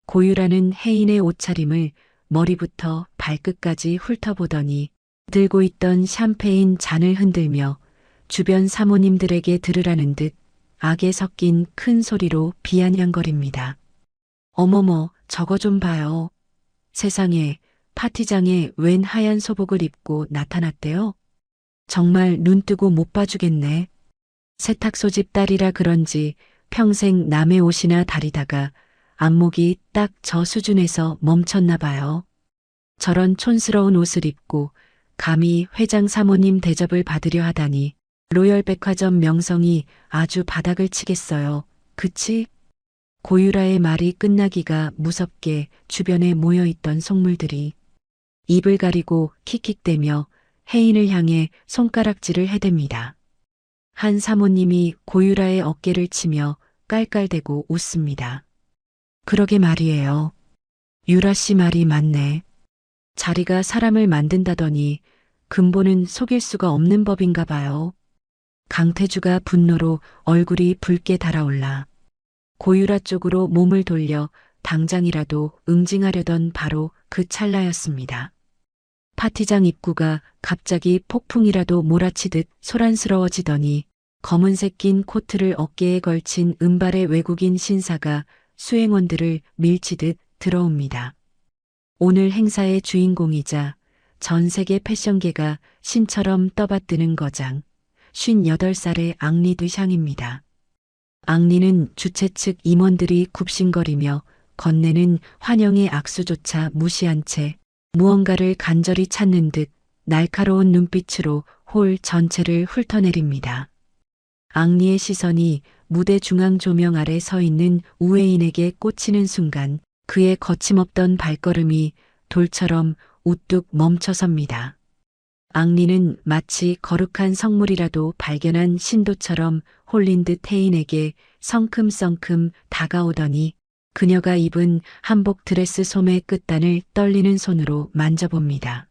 고유라는 혜인의 옷차림을 머리부터 발끝까지 훑어보더니 들고 있던 샴페인 잔을 흔들며 주변 사모님들에게 들으라는 듯 악에 섞인 큰 소리로 비아냥거립니다. 어머머, 저거 좀 봐요. 세상에, 파티장에 웬 하얀 소복을 입고 나타났대요? 정말 눈 뜨고 못 봐주겠네. 세탁 소집 딸이라 그런지 평생 남의 옷이나 다리다가 안목이 딱 저 수준에서 멈췄나 봐요. 저런 촌스러운 옷을 입고 감히 회장 사모님 대접을 받으려 하다니 로열 백화점 명성이 아주 바닥을 치겠어요. 그치? 고유라의 말이 끝나기가 무섭게 주변에 모여있던 속물들이 입을 가리고 킥킥대며 혜인을 향해 손가락질을 해댑니다. 한 사모님이 고유라의 어깨를 치며 깔깔대고 웃습니다. 그러게 말이에요. 유라 씨 말이 맞네. 자리가 사람을 만든다더니 근본은 속일 수가 없는 법인가 봐요. 강태주가 분노로 얼굴이 붉게 달아올라 고유라 쪽으로 몸을 돌려 당장이라도 응징하려던 바로 그 찰나였습니다. 파티장 입구가 갑자기 폭풍이라도 몰아치듯 소란스러워지더니 검은색 긴 코트를 어깨에 걸친 은발의 외국인 신사가 수행원들을 밀치듯 들어옵니다. 오늘 행사의 주인공이자 전 세계 패션계가 신처럼 떠받드는 거장, 58살의 앙리 드샹입니다. 앙리는 주최 측 임원들이 굽신거리며 건네는 환영의 악수조차 무시한 채 무언가를 간절히 찾는 듯 날카로운 눈빛으로 홀 전체를 훑어내립니다. 앙리의 시선이 무대 중앙 조명 아래 서 있는 우회인에게 꽂히는 순간 그의 거침없던 발걸음이 돌처럼 우뚝 멈춰섭니다. 앙리는 마치 거룩한 성물이라도 발견한 신도처럼 홀린 듯 혜인에게 성큼성큼 다가오더니 그녀가 입은 한복 드레스 소매 끝단을 떨리는 손으로 만져봅니다.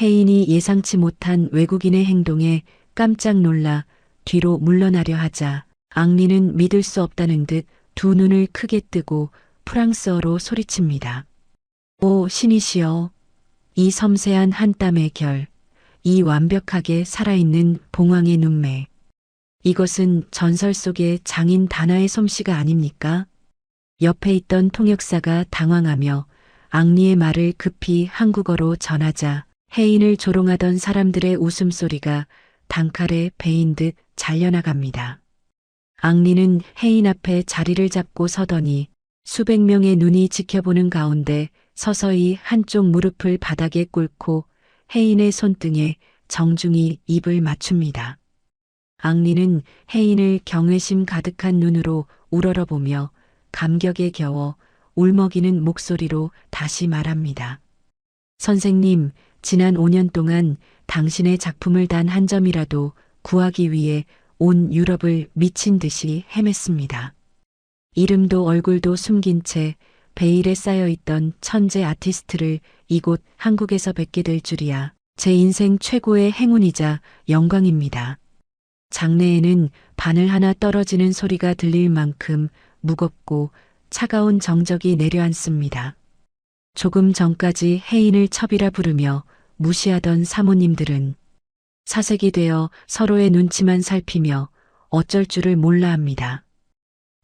혜인이 예상치 못한 외국인의 행동에 깜짝 놀라 뒤로 물러나려 하자 앙리는 믿을 수 없다는 듯 두 눈을 크게 뜨고 프랑스어로 소리칩니다. 오 신이시여, 이 섬세한 한 땀의 결, 이 완벽하게 살아있는 봉황의 눈매. 이것은 전설 속의 장인 다나의 솜씨가 아닙니까? 옆에 있던 통역사가 당황하며 앙리의 말을 급히 한국어로 전하자 혜인을 조롱하던 사람들의 웃음소리가 단칼에 베인 듯 잘려나갑니다. 앙리는 혜인 앞에 자리를 잡고 서더니 수백 명의 눈이 지켜보는 가운데 서서히 한쪽 무릎을 바닥에 꿇고 혜인의 손등에 정중히 입을 맞춥니다. 앙리는 혜인을 경외심 가득한 눈으로 우러러보며 감격에 겨워 울먹이는 목소리로 다시 말합니다. 선생님, 지난 5년 동안 당신의 작품을 단 한 점이라도 구하기 위해 온 유럽을 미친 듯이 헤맸습니다. 이름도 얼굴도 숨긴 채 베일에 쌓여있던 천재 아티스트를 이곳 한국에서 뵙게 될 줄이야 제 인생 최고의 행운이자 영광입니다. 장내에는 바늘 하나 떨어지는 소리가 들릴 만큼 무겁고 차가운 정적이 내려앉습니다. 조금 전까지 혜인을 첩이라 부르며 무시하던 사모님들은 사색이 되어 서로의 눈치만 살피며 어쩔 줄을 몰라 합니다.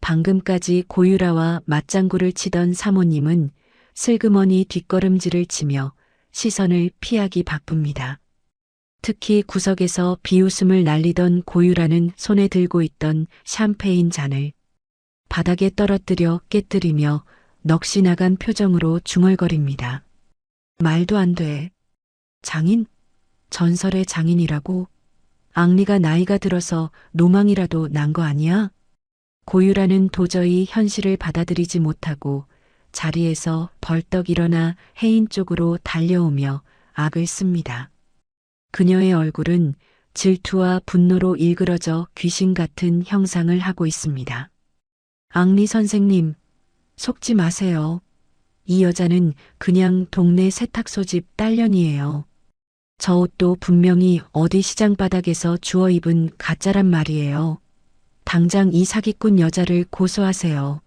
방금까지 고유라와 맞장구를 치던 사모님은 슬그머니 뒷걸음질을 치며 시선을 피하기 바쁩니다. 특히 구석에서 비웃음을 날리던 고유라는 손에 들고 있던 샴페인 잔을 바닥에 떨어뜨려 깨뜨리며 넋이 나간 표정으로 중얼거립니다. 말도 안 돼. 장인? 전설의 장인이라고? 앙리가 나이가 들어서 노망이라도 난 거 아니야? 고유라는 도저히 현실을 받아들이지 못하고 자리에서 벌떡 일어나 혜인 쪽으로 달려오며 악을 씁니다. 그녀의 얼굴은 질투와 분노로 일그러져 귀신 같은 형상을 하고 있습니다. 앙리 선생님, 속지 마세요. 이 여자는 그냥 동네 세탁소집 딸년이에요. 저 옷도 분명히 어디 시장 바닥에서 주워 입은 가짜란 말이에요. 당장 이 사기꾼 여자를 고소하세요.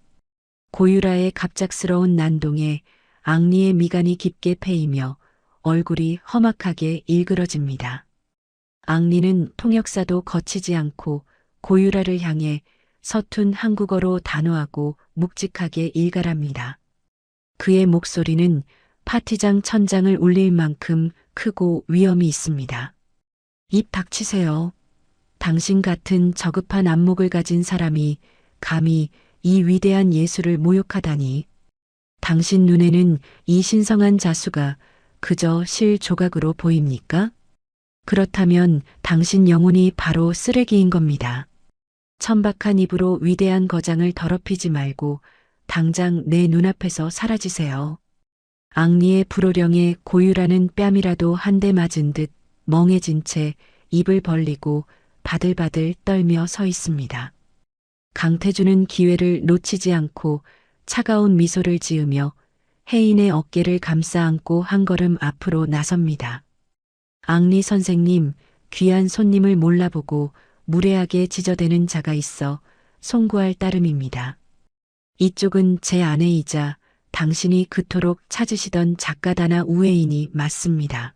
고유라의 갑작스러운 난동에 앙리의 미간이 깊게 패이며 얼굴이 험악하게 일그러집니다. 앙리는 통역사도 거치지 않고 고유라를 향해 서툰 한국어로 단호하고 묵직하게 일갈합니다. 그의 목소리는 파티장 천장을 울릴 만큼 크고 위엄이 있습니다. 입 닥치세요. 당신 같은 저급한 안목을 가진 사람이 감히 이 위대한 예술을 모욕하다니. 당신 눈에는 이 신성한 자수가 그저 실 조각으로 보입니까? 그렇다면 당신 영혼이 바로 쓰레기인 겁니다. 천박한 입으로 위대한 거장을 더럽히지 말고 당장 내 눈앞에서 사라지세요. 앙리의 불호령에 고유라는 뺨이라도 한 대 맞은 듯 멍해진 채 입을 벌리고 바들바들 떨며 서 있습니다. 강태주는 기회를 놓치지 않고 차가운 미소를 지으며 혜인의 어깨를 감싸 안고 한 걸음 앞으로 나섭니다. 앙리 선생님, 귀한 손님을 몰라보고 무례하게 지저대는 자가 있어 송구할 따름입니다. 이쪽은 제 아내이자 당신이 그토록 찾으시던 작가다나 우회인이 맞습니다.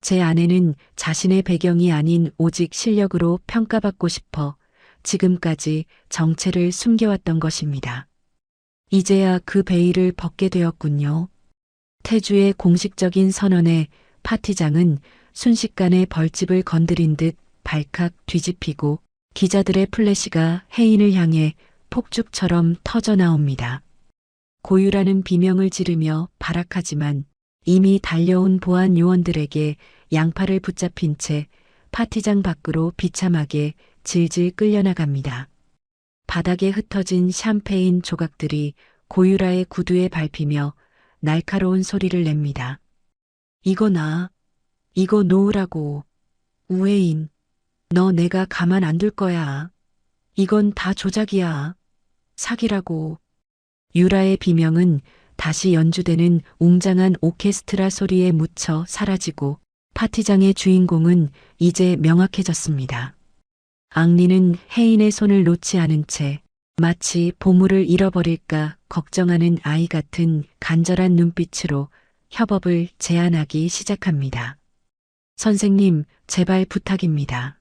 제 아내는 자신의 배경이 아닌 오직 실력으로 평가받고 싶어 지금까지 정체를 숨겨왔던 것입니다. 이제야 그 베일을 벗게 되었군요. 태주의 공식적인 선언에 파티장은 순식간에 벌집을 건드린 듯 발칵 뒤집히고 기자들의 플래시가 혜인을 향해 폭죽처럼 터져 나옵니다. 고유라는 비명을 지르며 발악하지만 이미 달려온 보안 요원들에게 양팔을 붙잡힌 채 파티장 밖으로 비참하게 질질 끌려나갑니다. 바닥에 흩어진 샴페인 조각들이 고유라의 구두에 밟히며 날카로운 소리를 냅니다. 이거 나, 이거 놓으라고. 우회인, 너 내가 가만 안 둘 거야. 이건 다 조작이야. 사기라고. 유라의 비명은 다시 연주되는 웅장한 오케스트라 소리에 묻혀 사라지고 파티장의 주인공은 이제 명확해졌습니다. 앙리는 혜인의 손을 놓지 않은 채 마치 보물을 잃어버릴까 걱정하는 아이 같은 간절한 눈빛으로 협업을 제안하기 시작합니다. 선생님, 제발 부탁입니다.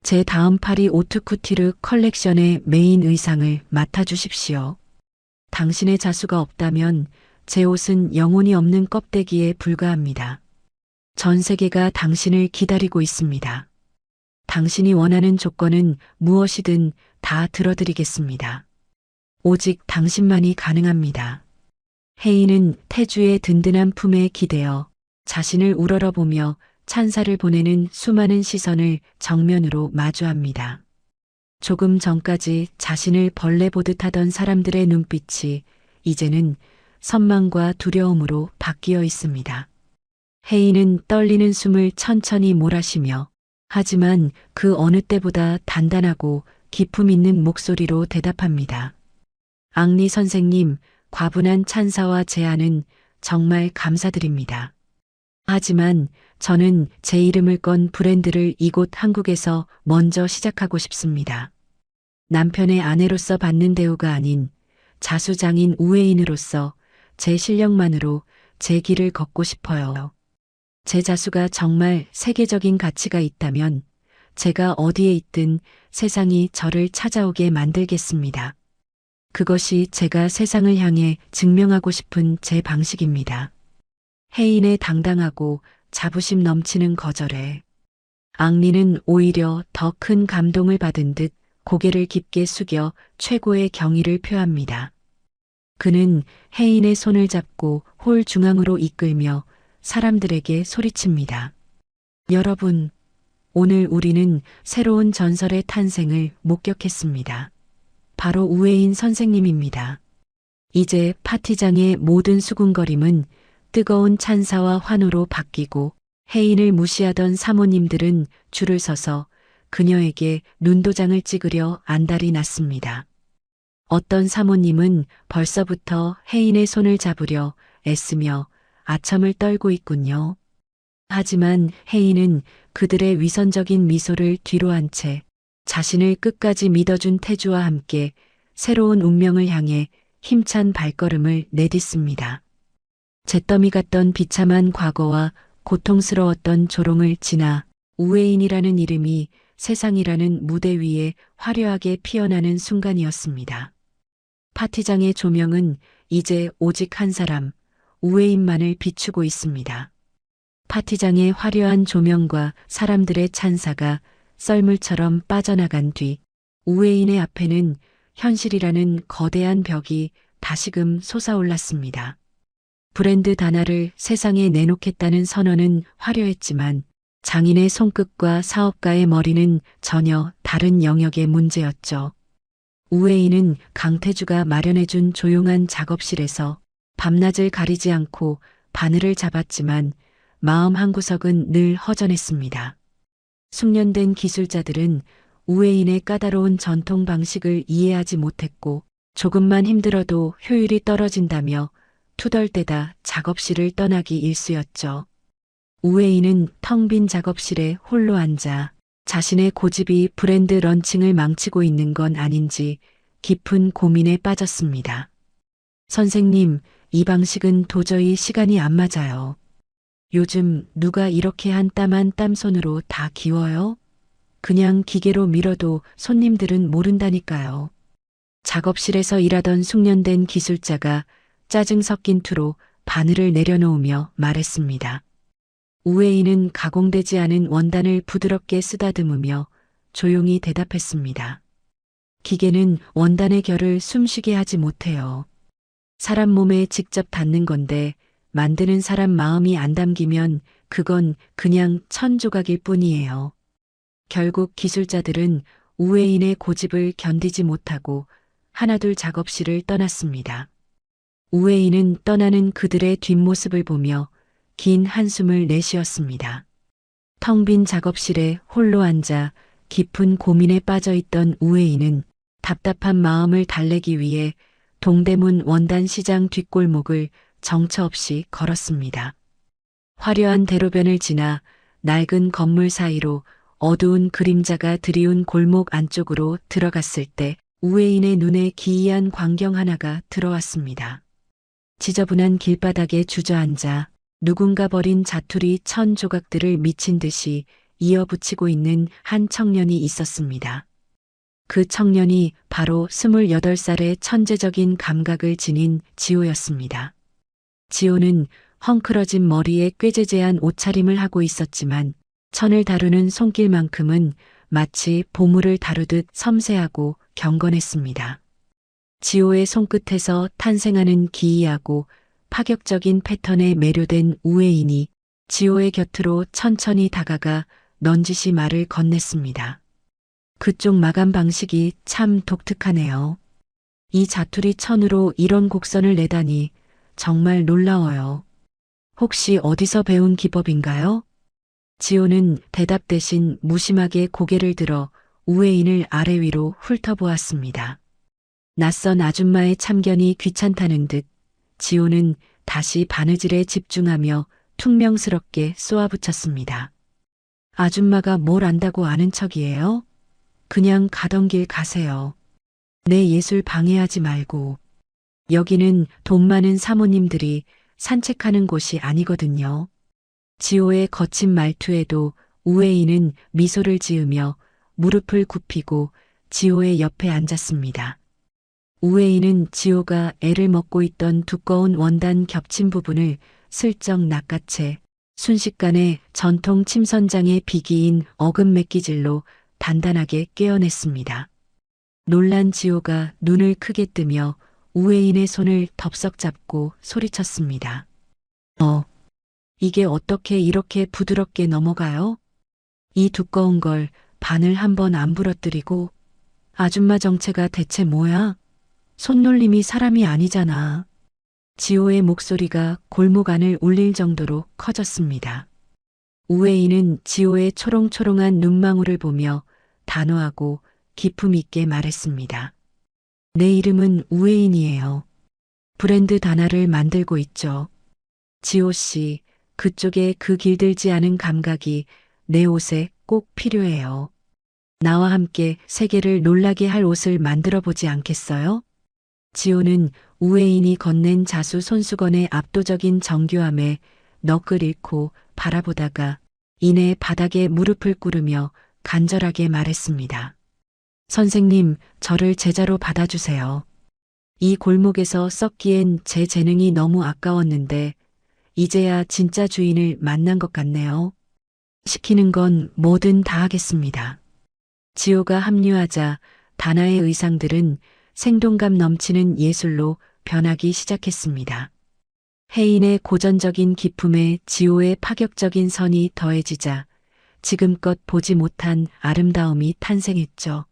제 다음 파리 오트쿠티르 컬렉션의 메인 의상을 맡아주십시오. 당신의 자수가 없다면 제 옷은 영혼이 없는 껍데기에 불과합니다. 전 세계가 당신을 기다리고 있습니다. 당신이 원하는 조건은 무엇이든 다 들어드리겠습니다. 오직 당신만이 가능합니다. 혜인은 태주의 든든한 품에 기대어 자신을 우러러보며 찬사를 보내는 수많은 시선을 정면으로 마주합니다. 조금 전까지 자신을 벌레 보듯 하던 사람들의 눈빛이 이제는 선망과 두려움으로 바뀌어 있습니다. 혜인은 떨리는 숨을 천천히 몰아쉬며 하지만 그 어느 때보다 단단하고 기품 있는 목소리로 대답합니다. 앙리 선생님, 과분한 찬사와 제안은 정말 감사드립니다. 하지만 저는 제 이름을 건 브랜드를 이곳 한국에서 먼저 시작하고 싶습니다. 남편의 아내로서 받는 대우가 아닌 자수장인 우회인으로서 제 실력만으로 제 길을 걷고 싶어요. 제 자수가 정말 세계적인 가치가 있다면 제가 어디에 있든 세상이 저를 찾아오게 만들겠습니다. 그것이 제가 세상을 향해 증명하고 싶은 제 방식입니다. 혜인의 당당하고 자부심 넘치는 거절에 앙리는 오히려 더 큰 감동을 받은 듯 고개를 깊게 숙여 최고의 경의를 표합니다. 그는 혜인의 손을 잡고 홀 중앙으로 이끌며 사람들에게 소리칩니다. 여러분, 오늘 우리는 새로운 전설의 탄생을 목격했습니다. 바로 우회인 선생님입니다. 이제 파티장의 모든 수군거림은 뜨거운 찬사와 환호로 바뀌고 혜인을 무시하던 사모님들은 줄을 서서 그녀에게 눈도장을 찍으려 안달이 났습니다. 어떤 사모님은 벌써부터 혜인의 손을 잡으려 애쓰며 아첨을 떨고 있군요. 하지만 혜인은 그들의 위선적인 미소를 뒤로 한 채 자신을 끝까지 믿어준 태주와 함께 새로운 운명을 향해 힘찬 발걸음을 내딛습니다. 잿더미 같던 비참한 과거와 고통스러웠던 조롱을 지나 우회인이라는 이름이 세상이라는 무대 위에 화려하게 피어나는 순간이었습니다. 파티장의 조명은 이제 오직 한 사람, 우회인만을 비추고 있습니다. 파티장의 화려한 조명과 사람들의 찬사가 썰물처럼 빠져나간 뒤 우회인의 앞에는 현실이라는 거대한 벽이 다시금 솟아올랐습니다. 브랜드 단화를 세상에 내놓겠다는 선언은 화려했지만 장인의 손끝과 사업가의 머리는 전혀 다른 영역의 문제였죠. 우회인은 강태주가 마련해준 조용한 작업실에서 밤낮을 가리지 않고 바늘을 잡았지만 마음 한구석은 늘 허전했습니다. 숙련된 기술자들은 우회인의 까다로운 전통 방식을 이해하지 못했고 조금만 힘들어도 효율이 떨어진다며 투덜대다 작업실을 떠나기 일쑤였죠. 우회인은 텅 빈 작업실에 홀로 앉아 자신의 고집이 브랜드 런칭을 망치고 있는 건 아닌지 깊은 고민에 빠졌습니다. 선생님, 이 방식은 도저히 시간이 안 맞아요. 요즘 누가 이렇게 한 땀 한 땀 손으로 다 기워요? 그냥 기계로 밀어도 손님들은 모른다니까요. 작업실에서 일하던 숙련된 기술자가 짜증 섞인 투로 바늘을 내려놓으며 말했습니다. 우회인은 가공되지 않은 원단을 부드럽게 쓰다듬으며 조용히 대답했습니다. 기계는 원단의 결을 숨쉬게 하지 못해요. 사람 몸에 직접 닿는 건데 만드는 사람 마음이 안 담기면 그건 그냥 천조각일 뿐이에요. 결국 기술자들은 우회인의 고집을 견디지 못하고 하나둘 작업실을 떠났습니다. 우회인은 떠나는 그들의 뒷모습을 보며 긴 한숨을 내쉬었습니다. 텅 빈 작업실에 홀로 앉아 깊은 고민에 빠져있던 우회인은 답답한 마음을 달래기 위해 동대문 원단 시장 뒷골목을 정처 없이 걸었습니다. 화려한 대로변을 지나 낡은 건물 사이로 어두운 그림자가 드리운 골목 안쪽으로 들어갔을 때 우회인의 눈에 기이한 광경 하나가 들어왔습니다. 지저분한 길바닥에 주저앉아 누군가 버린 자투리 천 조각들을 미친 듯이 이어붙이고 있는 한 청년이 있었습니다. 그 청년이 바로 28살의 천재적인 감각을 지닌 지호였습니다. 지호는 헝클어진 머리에 꾀재재한 옷차림을 하고 있었지만 천을 다루는 손길만큼은 마치 보물을 다루듯 섬세하고 경건했습니다. 지호의 손끝에서 탄생하는 기이하고 파격적인 패턴에 매료된 우회인이 지호의 곁으로 천천히 다가가 넌지시 말을 건넸습니다. 그쪽 마감 방식이 참 독특하네요. 이 자투리 천으로 이런 곡선을 내다니 정말 놀라워요. 혹시 어디서 배운 기법인가요? 지호는 대답 대신 무심하게 고개를 들어 우회인을 아래 위로 훑어보았습니다. 낯선 아줌마의 참견이 귀찮다는 듯 지호는 다시 바느질에 집중하며 퉁명스럽게 쏘아붙였습니다. 아줌마가 뭘 안다고 아는 척이에요? 그냥 가던 길 가세요. 내 예술 방해하지 말고. 여기는 돈 많은 사모님들이 산책하는 곳이 아니거든요. 지호의 거친 말투에도 우회인은 미소를 지으며 무릎을 굽히고 지호의 옆에 앉았습니다. 우회인은 지호가 애를 먹고 있던 두꺼운 원단 겹친 부분을 슬쩍 낚아채 순식간에 전통 침선장의 비기인 어금 맥기질로 단단하게 꿰어냈습니다. 놀란 지호가 눈을 크게 뜨며 우회인의 손을 덥석 잡고 소리쳤습니다. 이게 어떻게 이렇게 부드럽게 넘어가요? 이 두꺼운 걸 바늘 한 번 안 부러뜨리고. 아줌마 정체가 대체 뭐야? 손놀림이 사람이 아니잖아. 지호의 목소리가 골목 안을 울릴 정도로 커졌습니다. 우회인은 지호의 초롱초롱한 눈망울을 보며 단호하고 기품 있게 말했습니다. 내 이름은 우혜인이에요. 브랜드 단화를 만들고 있죠. 지호 씨, 그쪽에 그 길들지 않은 감각이 내 옷에 꼭 필요해요. 나와 함께 세계를 놀라게 할 옷을 만들어 보지 않겠어요? 지호는 우혜인이 건넨 자수 손수건의 압도적인 정교함에 넋을 잃고 바라보다가 이내 바닥에 무릎을 꿇으며 간절하게 말했습니다. 선생님, 저를 제자로 받아주세요. 이 골목에서 썩기엔 제 재능이 너무 아까웠는데 이제야 진짜 주인을 만난 것 같네요. 시키는 건 뭐든 다 하겠습니다. 지호가 합류하자 다나의 의상들은 생동감 넘치는 예술로 변하기 시작했습니다. 혜인의 고전적인 기품에 지호의 파격적인 선이 더해지자 지금껏 보지 못한 아름다움이 탄생했죠.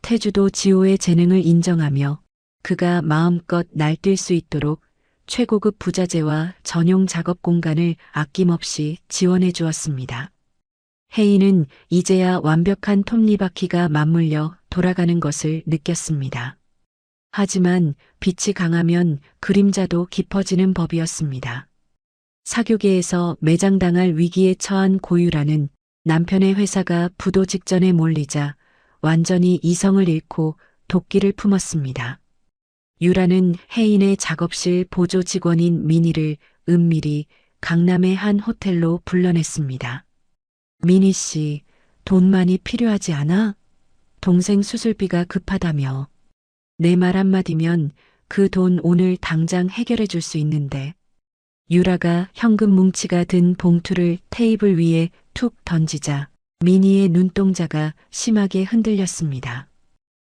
태주도 지호의 재능을 인정하며 그가 마음껏 날뛸 수 있도록 최고급 부자재와 전용 작업 공간을 아낌없이 지원해 주었습니다. 혜인은 이제야 완벽한 톱니바퀴가 맞물려 돌아가는 것을 느꼈습니다. 하지만 빛이 강하면 그림자도 깊어지는 법이었습니다. 사교계에서 매장당할 위기에 처한 고유라는 남편의 회사가 부도 직전에 몰리자 완전히 이성을 잃고 도끼를 품었습니다. 유라는 혜인의 작업실 보조 직원인 미니를 은밀히 강남의 한 호텔로 불러냈습니다. 미니 씨, 돈 많이 필요하지 않아? 동생 수술비가 급하다며. 내 말 한마디면 그 돈 오늘 당장 해결해 줄 수 있는데. 유라가 현금 뭉치가 든 봉투를 테이블 위에 툭 던지자 미니의 눈동자가 심하게 흔들렸습니다.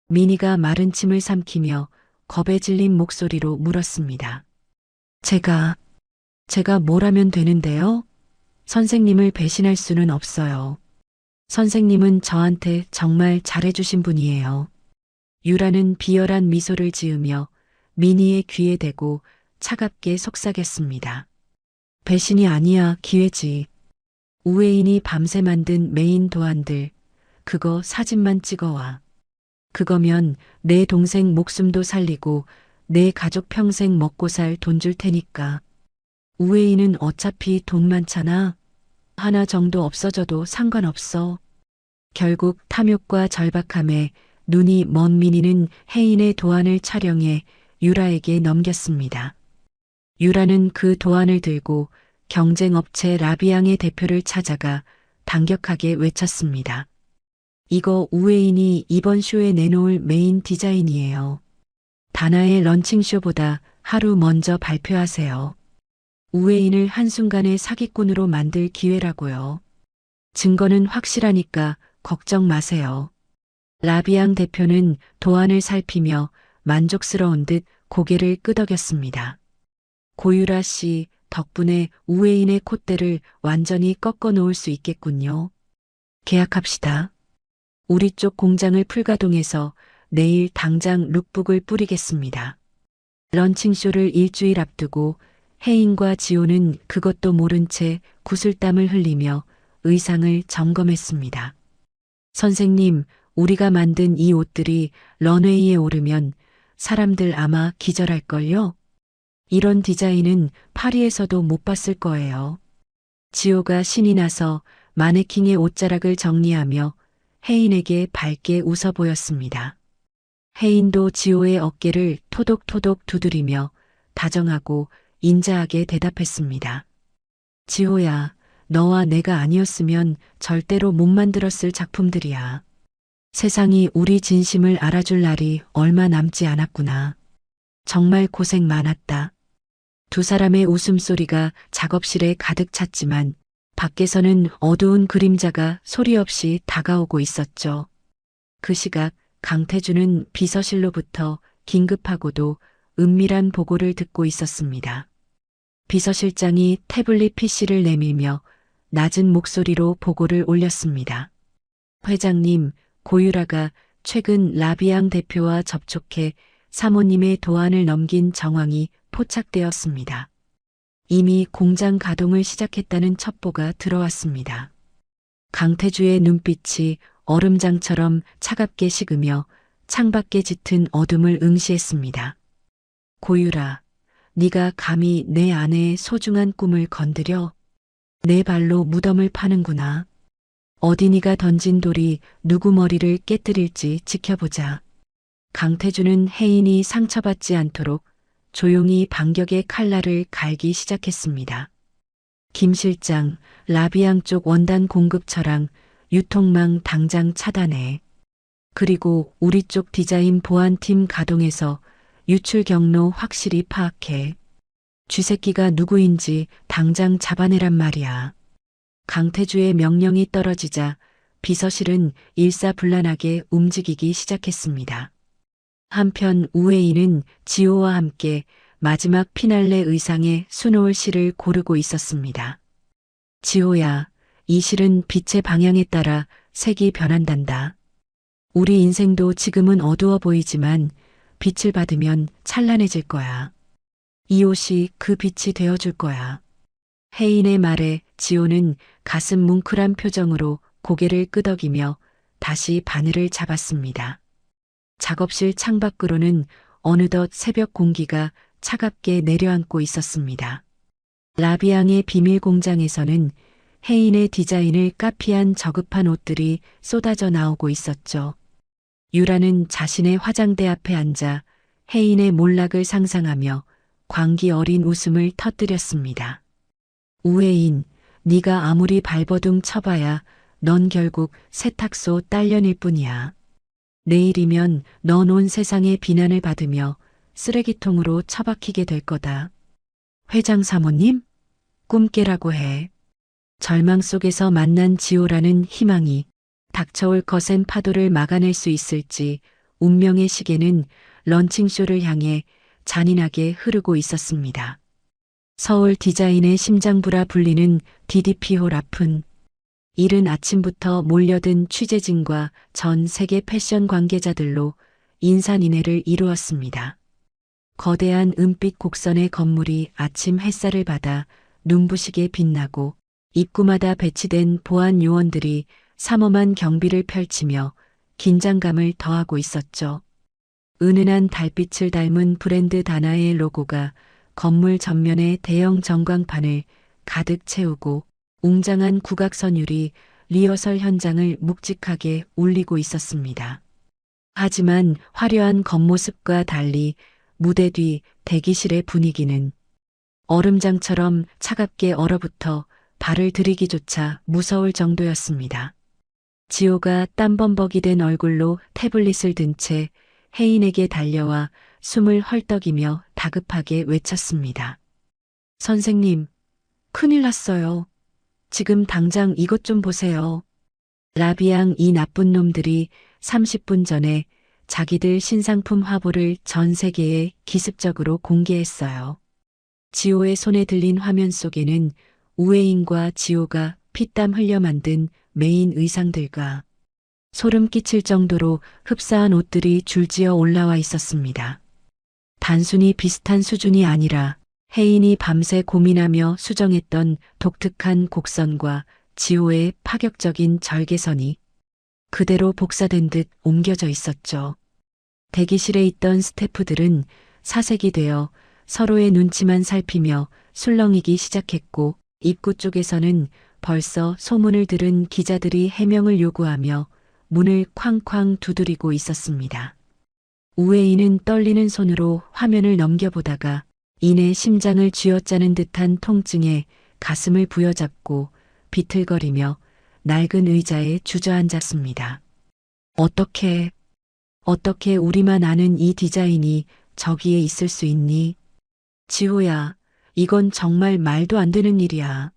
미니가 마른 침을 삼키며 겁에 질린 목소리로 물었습니다. 제가 뭘 하면 되는데요? 선생님을 배신할 수는 없어요. 선생님은 저한테 정말 잘해주신 분이에요. 유라는 비열한 미소를 지으며 미니의 귀에 대고 차갑게 속삭였습니다. 배신이 아니야, 기회지. 우혜인이 밤새 만든 메인 도안들, 그거 사진만 찍어와. 그거면 내 동생 목숨도 살리고 내 가족 평생 먹고 살 돈 줄 테니까. 우혜인은 어차피 돈 많잖아. 하나 정도 없어져도 상관없어. 결국 탐욕과 절박함에 눈이 먼 미니는 혜인의 도안을 촬영해 유라에게 넘겼습니다. 유라는 그 도안을 들고 경쟁업체 라비앙의 대표를 찾아가 당격하게 외쳤습니다. 이거 우혜인이 이번 쇼에 내놓을 메인 디자인이에요. 다나의 런칭쇼보다 하루 먼저 발표하세요. 우혜인을 한순간에 사기꾼으로 만들 기회라고요. 증거는 확실하니까 걱정 마세요. 라비앙 대표는 도안을 살피며 만족스러운 듯 고개를 끄덕였습니다. 고유라 씨 덕분에 우혜인의 콧대를 완전히 꺾어 놓을 수 있겠군요. 계약합시다. 우리 쪽 공장을 풀가동해서 내일 당장 룩북을 뿌리겠습니다. 런칭쇼를 일주일 앞두고 혜인과 지호는 그것도 모른 채 구슬땀을 흘리며 의상을 점검했습니다. 선생님, 우리가 만든 이 옷들이 런웨이에 오르면 사람들 아마 기절할걸요? 이런 디자인은 파리에서도 못 봤을 거예요. 지호가 신이 나서 마네킹의 옷자락을 정리하며 혜인에게 밝게 웃어 보였습니다. 혜인도 지호의 어깨를 토독토독 두드리며 다정하고 인자하게 대답했습니다. 지호야, 너와 내가 아니었으면 절대로 못 만들었을 작품들이야. 세상이 우리 진심을 알아줄 날이 얼마 남지 않았구나. 정말 고생 많았다. 두 사람의 웃음소리가 작업실에 가득 찼지만 밖에서는 어두운 그림자가 소리 없이 다가오고 있었죠. 그 시각 강태주는 비서실로부터 긴급하고도 은밀한 보고를 듣고 있었습니다. 비서실장이 태블릿 PC를 내밀며 낮은 목소리로 보고를 올렸습니다. 회장님, 고유라가 최근 라비앙 대표와 접촉해 사모님의 도안을 넘긴 정황이 포착되었습니다. 이미 공장 가동을 시작했다는 첩보가 들어왔습니다. 강태주의 눈빛이 얼음장처럼 차갑게 식으며 창밖에 짙은 어둠을 응시했습니다. 고유라, 네가 감히 내 아내의 소중한 꿈을 건드려 내 발로 무덤을 파는구나. 어린이가 던진 돌이 누구 머리를 깨뜨릴지 지켜보자. 강태주는 혜인이 상처받지 않도록 조용히 반격의 칼날을 갈기 시작했습니다. 김 실장, 라비앙 쪽 원단 공급 처랑 유통망 당장 차단해. 그리고 우리 쪽 디자인 보안팀 가동해서 유출 경로 확실히 파악해. 쥐새끼가 누구인지 당장 잡아내란 말이야. 강태주의 명령이 떨어지자 비서실은 일사불란하게 움직이기 시작했습니다. 한편 우회인은 지호와 함께 마지막 피날레 의상의 수놓을 실을 고르고 있었습니다. 지호야, 이 실은 빛의 방향에 따라 색이 변한단다. 우리 인생도 지금은 어두워 보이지만 빛을 받으면 찬란해질 거야. 이 옷이 그 빛이 되어줄 거야. 혜인의 말에 지호는 가슴 뭉클한 표정으로 고개를 끄덕이며 다시 바늘을 잡았습니다. 작업실 창밖으로는 어느덧 새벽 공기가 차갑게 내려앉고 있었습니다. 라비앙의 비밀 공장에서는 혜인의 디자인을 카피한 저급한 옷들이 쏟아져 나오고 있었죠. 유라는 자신의 화장대 앞에 앉아 혜인의 몰락을 상상하며 광기 어린 웃음을 터뜨렸습니다. 우혜인, 네가 아무리 발버둥 쳐봐야 넌 결국 세탁소 딸년일 뿐이야. 내일이면 넌 온 세상의 비난을 받으며 쓰레기통으로 처박히게 될 거다. 회장 사모님? 꿈깨라고 해. 절망 속에서 만난 지호라는 희망이 닥쳐올 거센 파도를 막아낼 수 있을지 운명의 시계는 런칭쇼를 향해 잔인하게 흐르고 있었습니다. 서울 디자인의 심장부라 불리는 DDP홀 앞은 이른 아침부터 몰려든 취재진과 전 세계 패션 관계자들로 인산인해를 이루었습니다. 거대한 은빛 곡선의 건물이 아침 햇살을 받아 눈부시게 빛나고 입구마다 배치된 보안 요원들이 삼엄한 경비를 펼치며 긴장감을 더하고 있었죠. 은은한 달빛을 닮은 브랜드 다나의 로고가 건물 전면의 대형 전광판을 가득 채우고 웅장한 국악선율이 리허설 현장을 묵직하게 울리고 있었습니다. 하지만 화려한 겉모습과 달리 무대 뒤 대기실의 분위기는 얼음장처럼 차갑게 얼어붙어 발을 들이기조차 무서울 정도였습니다. 지호가 땀범벅이 된 얼굴로 태블릿을 든 채 혜인에게 달려와 숨을 헐떡이며 다급하게 외쳤습니다. 선생님, 큰일 났어요. 지금 당장 이것 좀 보세요. 라비앙 이 나쁜 놈들이 30분 전에 자기들 신상품 화보를 전 세계에 기습적으로 공개했어요. 지호의 손에 들린 화면 속에는 우혜인과 지호가 피땀 흘려 만든 메인 의상들과 소름 끼칠 정도로 흡사한 옷들이 줄지어 올라와 있었습니다. 단순히 비슷한 수준이 아니라 혜인이 밤새 고민하며 수정했던 독특한 곡선과 지호의 파격적인 절개선이 그대로 복사된 듯 옮겨져 있었죠. 대기실에 있던 스태프들은 사색이 되어 서로의 눈치만 살피며 술렁이기 시작했고 입구 쪽에서는 벌써 소문을 들은 기자들이 해명을 요구하며 문을 쾅쾅 두드리고 있었습니다. 우혜인은 떨리는 손으로 화면을 넘겨보다가 이내 심장을 쥐어짜는 듯한 통증에 가슴을 부여잡고 비틀거리며 낡은 의자에 주저앉았습니다. 어떻게 우리만 아는 이 디자인이 저기에 있을 수 있니? 지호야, 이건 정말 말도 안 되는 일이야.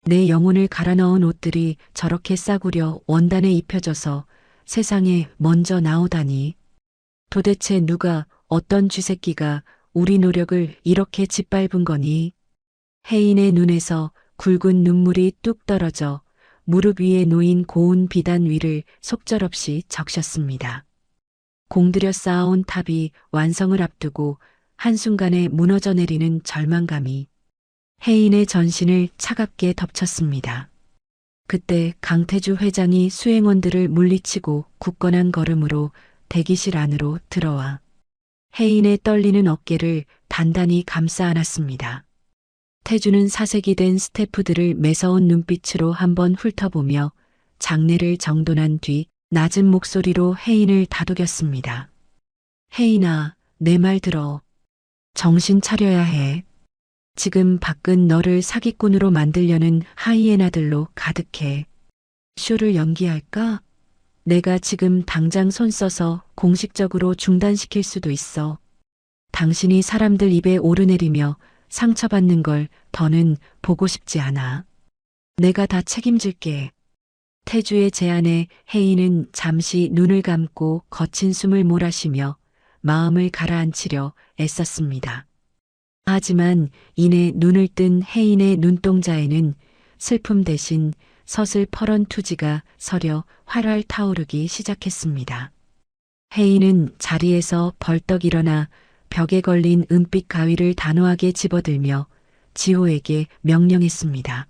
내 영혼을 갈아 넣은 옷들이 저렇게 싸구려 원단에 입혀져서 세상에 먼저 나오다니. 도대체 누가, 어떤 쥐새끼가 우리 노력을 이렇게 짓밟은 거니? 혜인의 눈에서 굵은 눈물이 뚝 떨어져 무릎 위에 놓인 고운 비단 위를 속절없이 적셨습니다. 공들여 쌓아온 탑이 완성을 앞두고 한순간에 무너져 내리는 절망감이 혜인의 전신을 차갑게 덮쳤습니다. 그때 강태주 회장이 수행원들을 물리치고 굳건한 걸음으로 대기실 안으로 들어와 혜인의 떨리는 어깨를 단단히 감싸 안았습니다. 태주는 사색이 된 스태프들을 매서운 눈빛으로 한번 훑어보며 장례를 정돈한 뒤 낮은 목소리로 혜인을 다독였습니다. 혜인아, 내 말 들어. 정신 차려야 해. 지금 밖은 너를 사기꾼으로 만들려는 하이에나들로 가득해. 쇼를 연기할까? 내가 지금 당장 손 써서 공식적으로 중단시킬 수도 있어. 당신이 사람들 입에 오르내리며 상처받는 걸 더는 보고 싶지 않아. 내가 다 책임질게. 태주의 제안에 혜인은 잠시 눈을 감고 거친 숨을 몰아쉬며 마음을 가라앉히려 애썼습니다. 하지만 이내 눈을 뜬 혜인의 눈동자에는 슬픔 대신 서슬퍼런 투지가 서려 활활 타오르기 시작했습니다. 혜인은 자리에서 벌떡 일어나 벽에 걸린 은빛 가위를 단호하게 집어들며 지호에게 명령했습니다.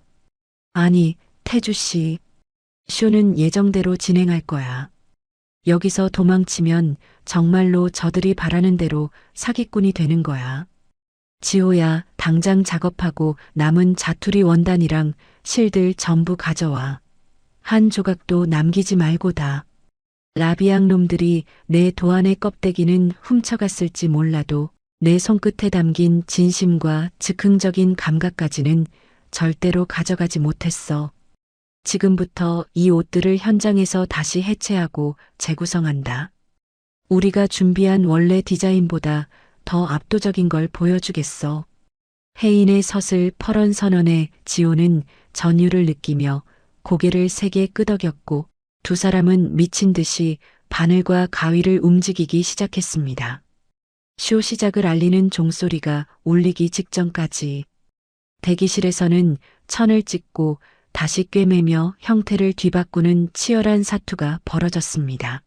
아니, 태주 씨. 쇼는 예정대로 진행할 거야. 여기서 도망치면 정말로 저들이 바라는 대로 사기꾼이 되는 거야. 지호야, 당장 작업하고 남은 자투리 원단이랑 실들 전부 가져와. 한 조각도 남기지 말고다. 라비앙 놈들이 내 도안의 껍데기는 훔쳐갔을지 몰라도 내 손끝에 담긴 진심과 즉흥적인 감각까지는 절대로 가져가지 못했어. 지금부터 이 옷들을 현장에서 다시 해체하고 재구성한다. 우리가 준비한 원래 디자인보다 더 압도적인 걸 보여주겠어. 혜인의 서슬퍼런 선언에 지호는 전율을 느끼며 고개를 세게 끄덕였고 두 사람은 미친 듯이 바늘과 가위를 움직이기 시작했습니다. 쇼 시작을 알리는 종소리가 울리기 직전까지 대기실에서는 천을 찍고 다시 꿰매며 형태를 뒤바꾸는 치열한 사투가 벌어졌습니다.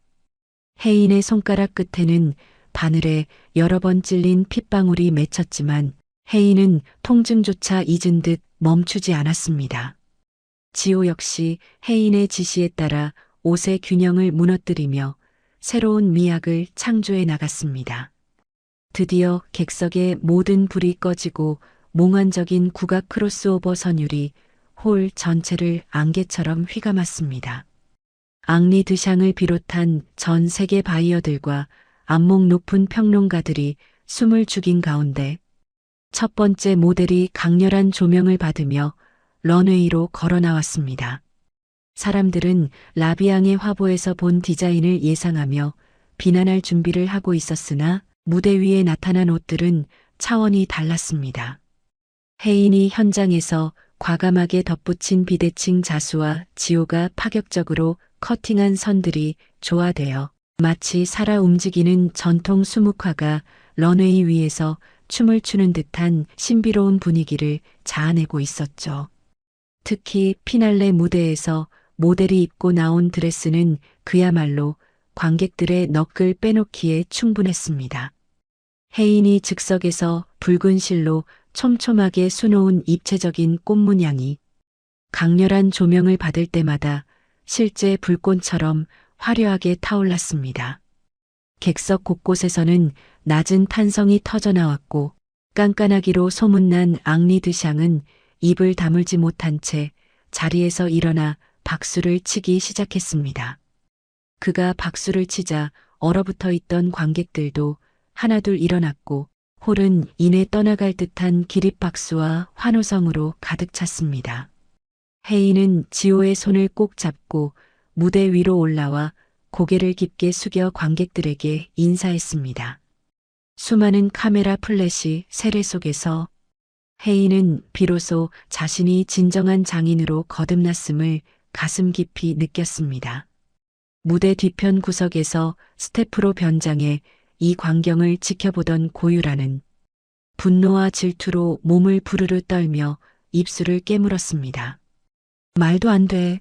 혜인의 손가락 끝에는 바늘에 여러 번 찔린 핏방울이 맺혔지만 혜인은 통증조차 잊은 듯 멈추지 않았습니다. 지호 역시 혜인의 지시에 따라 옷의 균형을 무너뜨리며 새로운 미학을 창조해 나갔습니다. 드디어 객석의 모든 불이 꺼지고 몽환적인 국악 크로스오버 선율이 홀 전체를 안개처럼 휘감았습니다. 앙리 드샹을 비롯한 전 세계 바이어들과 안목 높은 평론가들이 숨을 죽인 가운데 첫 번째 모델이 강렬한 조명을 받으며 런웨이로 걸어 나왔습니다. 사람들은 라비앙의 화보에서 본 디자인을 예상하며 비난할 준비를 하고 있었으나 무대 위에 나타난 옷들은 차원이 달랐습니다. 혜인이 현장에서 과감하게 덧붙인 비대칭 자수와 지호가 파격적으로 커팅한 선들이 조화되어 마치 살아 움직이는 전통 수묵화가 런웨이 위에서 춤을 추는 듯한 신비로운 분위기를 자아내고 있었죠. 특히 피날레 무대에서 모델이 입고 나온 드레스는 그야말로 관객들의 너클 빼놓기에 충분했습니다. 혜인이 즉석에서 붉은 실로 촘촘하게 수놓은 입체적인 꽃 문양이 강렬한 조명을 받을 때마다 실제 불꽃처럼 화려하게 타올랐습니다. 객석 곳곳에서는 낮은 탄성이 터져나왔고 깐깐하기로 소문난 앙리 드샹은 입을 다물지 못한 채 자리에서 일어나 박수를 치기 시작했습니다. 그가 박수를 치자 얼어붙어 있던 관객들도 하나둘 일어났고 홀은 이내 떠나갈 듯한 기립박수와 환호성으로 가득 찼습니다. 혜인은 지호의 손을 꼭 잡고 무대 위로 올라와 고개를 깊게 숙여 관객들에게 인사했습니다. 수많은 카메라 플래시 세례 속에서 혜인은 비로소 자신이 진정한 장인으로 거듭났음을 가슴 깊이 느꼈습니다. 무대 뒤편 구석에서 스태프로 변장해 이 광경을 지켜보던 고유라는 분노와 질투로 몸을 부르르 떨며 입술을 깨물었습니다. 말도 안 돼.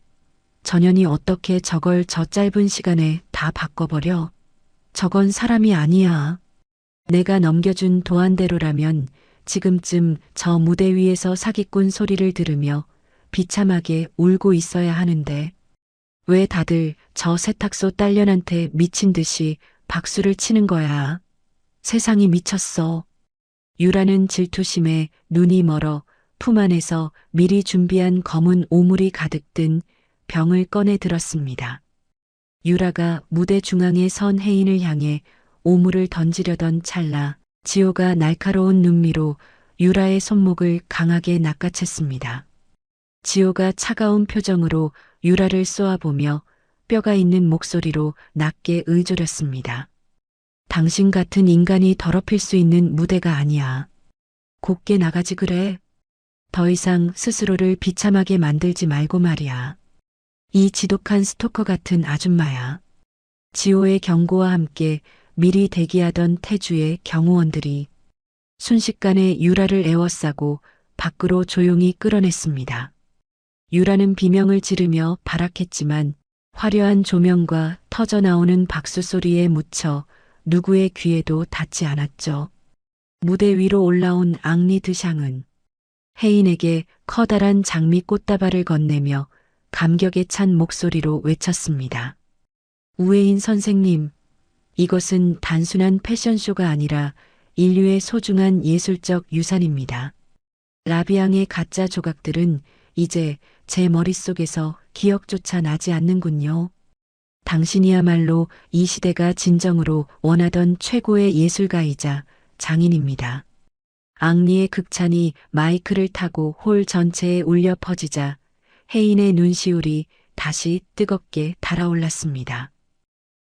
전현이 어떻게 저걸 저 짧은 시간에 다 바꿔버려? 저건 사람이 아니야. 내가 넘겨준 도안대로라면 지금쯤 저 무대 위에서 사기꾼 소리를 들으며 비참하게 울고 있어야 하는데 왜 다들 저 세탁소 딸년한테 미친 듯이 박수를 치는 거야. 세상이 미쳤어. 유라는 질투심에 눈이 멀어 품 안에서 미리 준비한 검은 오물이 가득 든 병을 꺼내 들었습니다. 유라가 무대 중앙에 선 혜인을 향해 오물을 던지려던 찰나 지호가 날카로운 눈미로 유라의 손목을 강하게 낚아챘습니다. 지호가 차가운 표정으로 유라를 쏘아보며 뼈가 있는 목소리로 낮게 의조렸습니다. 당신 같은 인간이 더럽힐 수 있는 무대가 아니야. 곱게 나가지 그래. 더 이상 스스로를 비참하게 만들지 말고 말이야. 이 지독한 스토커 같은 아줌마야. 지호의 경고와 함께 미리 대기하던 태주의 경호원들이 순식간에 유라를 에워싸고 밖으로 조용히 끌어냈습니다. 유라는 비명을 지르며 발악했지만 화려한 조명과 터져나오는 박수 소리에 묻혀 누구의 귀에도 닿지 않았죠. 무대 위로 올라온 앙리 드샹은 혜인에게 커다란 장미 꽃다발을 건네며 감격에 찬 목소리로 외쳤습니다. 우에인 선생님, 이것은 단순한 패션쇼가 아니라 인류의 소중한 예술적 유산입니다. 라비앙의 가짜 조각들은 이제 제 머릿속에서 기억조차 나지 않는군요. 당신이야말로 이 시대가 진정으로 원하던 최고의 예술가이자 장인입니다. 앙리의 극찬이 마이크를 타고 홀 전체에 울려 퍼지자 혜인의 눈시울이 다시 뜨겁게 달아올랐습니다.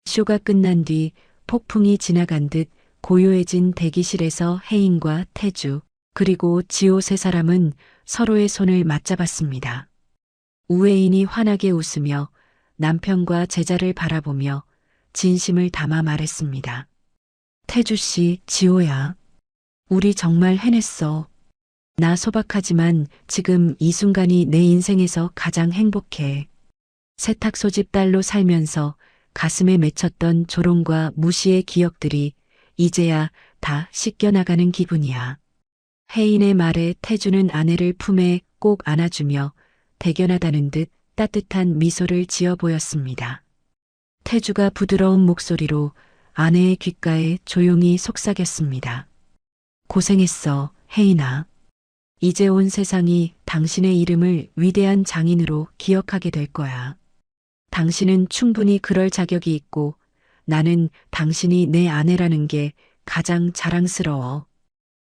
쇼가 끝난 뒤 폭풍이 지나간 듯 고요해진 대기실에서 혜인과 태주 그리고 지호 세 사람은 서로의 손을 맞잡았습니다. 우에인이 환하게 웃으며 남편과 제자를 바라보며 진심을 담아 말했습니다. 태주 씨, 지호야. 우리 정말 해냈어. 나 소박하지만 지금 이 순간이 내 인생에서 가장 행복해. 세탁 소집 딸로 살면서 가슴에 맺혔던 조롱과 무시의 기억들이 이제야 다 씻겨나가는 기분이야. 혜인의 말에 태주는 아내를 품에 꼭 안아주며 대견하다는 듯 따뜻한 미소를 지어 보였습니다. 태주가 부드러운 목소리로 아내의 귓가에 조용히 속삭였습니다. 고생했어, 혜인아. 이제 온 세상이 당신의 이름을 위대한 장인으로 기억하게 될 거야. 당신은 충분히 그럴 자격이 있고 나는 당신이 내 아내라는 게 가장 자랑스러워.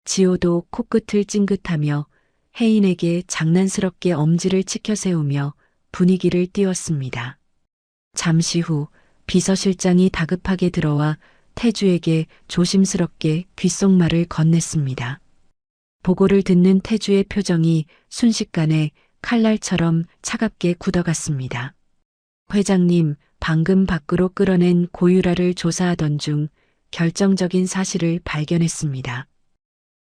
지호도 코끝을 찡긋하며 혜인에게 장난스럽게 엄지를 치켜 세우며 분위기를 띄웠습니다. 잠시 후 비서실장이 다급하게 들어와 태주에게 조심스럽게 귓속말을 건넸습니다. 보고를 듣는 태주의 표정이 순식간에 칼날처럼 차갑게 굳어갔습니다. 회장님, 방금 밖으로 끌어낸 고유라를 조사하던 중 결정적인 사실을 발견했습니다.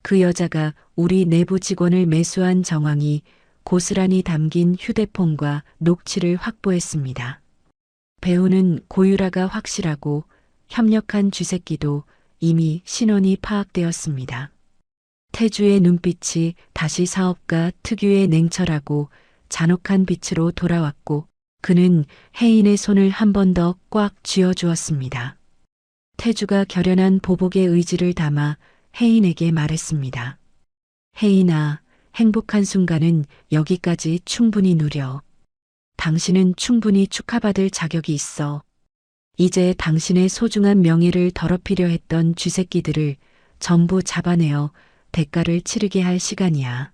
그 여자가 우리 내부 직원을 매수한 정황이 고스란히 담긴 휴대폰과 녹취를 확보했습니다. 배우는 고유라가 확실하고 협력한 쥐새끼도 이미 신원이 파악되었습니다. 태주의 눈빛이 다시 사업가 특유의 냉철하고 잔혹한 빛으로 돌아왔고 그는 혜인의 손을 한 번 더 꽉 쥐어주었습니다. 태주가 결연한 보복의 의지를 담아 혜인에게 말했습니다. 혜인아, 행복한 순간은 여기까지 충분히 누려. 당신은 충분히 축하받을 자격이 있어. 이제 당신의 소중한 명예를 더럽히려 했던 쥐새끼들을 전부 잡아내어 대가를 치르게 할 시간이야.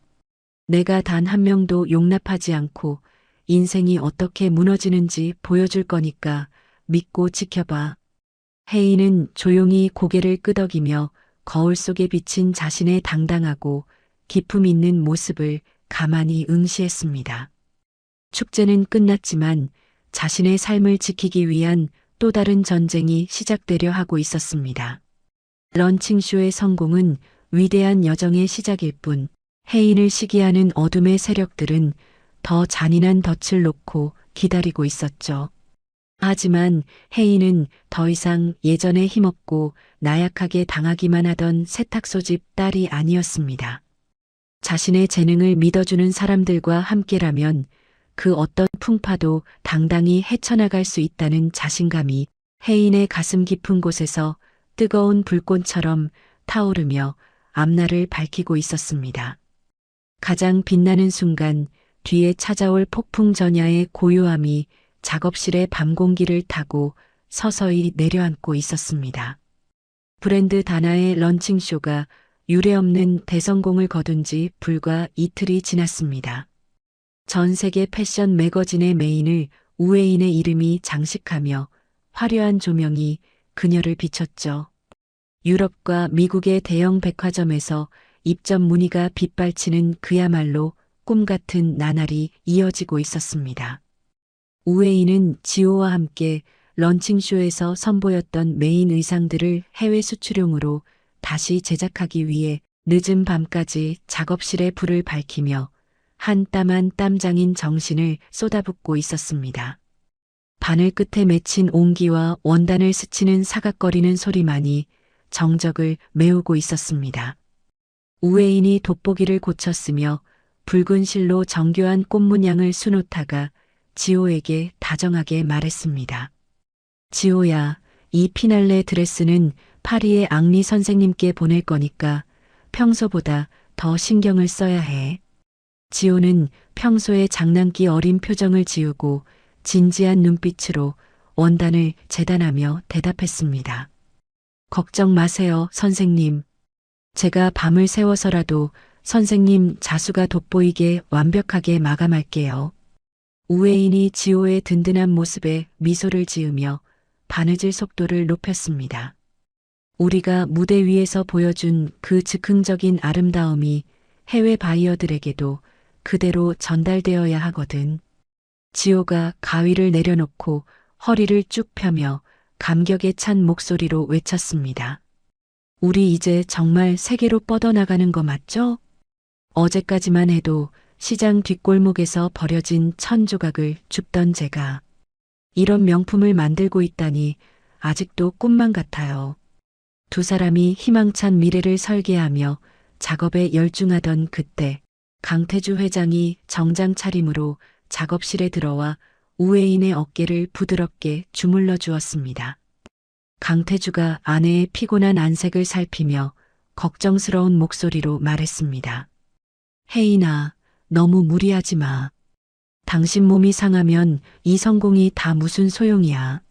내가 단 한 명도 용납하지 않고 인생이 어떻게 무너지는지 보여줄 거니까 믿고 지켜봐. 혜인은 조용히 고개를 끄덕이며 거울 속에 비친 자신의 당당하고 기품 있는 모습을 가만히 응시했습니다. 축제는 끝났지만 자신의 삶을 지키기 위한 또 다른 전쟁이 시작되려 하고 있었습니다. 런칭쇼의 성공은 위대한 여정의 시작일 뿐 혜인을 시기하는 어둠의 세력들은 더 잔인한 덫을 놓고 기다리고 있었죠. 하지만 혜인은 더 이상 예전에 힘없고 나약하게 당하기만 하던 세탁소집 딸이 아니었습니다. 자신의 재능을 믿어주는 사람들과 함께라면 그 어떤 풍파도 당당히 헤쳐나갈 수 있다는 자신감이 혜인의 가슴 깊은 곳에서 뜨거운 불꽃처럼 타오르며 앞날을 밝히고 있었습니다. 가장 빛나는 순간 뒤에 찾아올 폭풍 전야의 고요함이 작업실의 밤 공기를 타고 서서히 내려앉고 있었습니다. 브랜드 다나의 런칭쇼가 유례없는 대성공을 거둔 지 불과 이틀이 지났습니다. 전 세계 패션 매거진의 메인을 우웨인의 이름이 장식하며 화려한 조명이 그녀를 비췄죠. 유럽과 미국의 대형 백화점에서 입점 문의가 빗발치는 그야말로 꿈 같은 나날이 이어지고 있었습니다. 우웨인은 지오와 함께 런칭쇼에서 선보였던 메인 의상들을 해외 수출용으로 다시 제작하기 위해 늦은 밤까지 작업실에 불을 밝히며 한 땀 한 땀장인 정신을 쏟아붓고 있었습니다. 바늘 끝에 맺힌 옹기와 원단을 스치는 사각거리는 소리만이 정적을 메우고 있었습니다. 우웨인이 돋보기를 고쳤으며 붉은 실로 정교한 꽃문양을 수놓다가 지호에게 다정하게 말했습니다. 지호야, 이 피날레 드레스는 파리의 앙리 선생님께 보낼 거니까 평소보다 더 신경을 써야 해. 지호는 평소의 장난기 어린 표정을 지우고 진지한 눈빛으로 원단을 재단하며 대답했습니다. 걱정 마세요, 선생님. 제가 밤을 새워서라도 선생님 자수가 돋보이게 완벽하게 마감할게요. 우웨인이 지호의 든든한 모습에 미소를 지으며 바느질 속도를 높였습니다. 우리가 무대 위에서 보여준 그 즉흥적인 아름다움이 해외 바이어들에게도 그대로 전달되어야 하거든. 지호가 가위를 내려놓고 허리를 쭉 펴며 감격에 찬 목소리로 외쳤습니다. 우리 이제 정말 세계로 뻗어나가는 거 맞죠? 어제까지만 해도 시장 뒷골목에서 버려진 1000조각을 줍던 제가 이런 명품을 만들고 있다니 아직도 꿈만 같아요. 두 사람이 희망찬 미래를 설계하며 작업에 열중하던 그때 강태주 회장이 정장 차림으로 작업실에 들어와 우웨인의 어깨를 부드럽게 주물러 주었습니다. 강태주가 아내의 피곤한 안색을 살피며 걱정스러운 목소리로 말했습니다. 혜인아, 너무 무리하지 마. 당신 몸이 상하면 이 성공이 다 무슨 소용이야.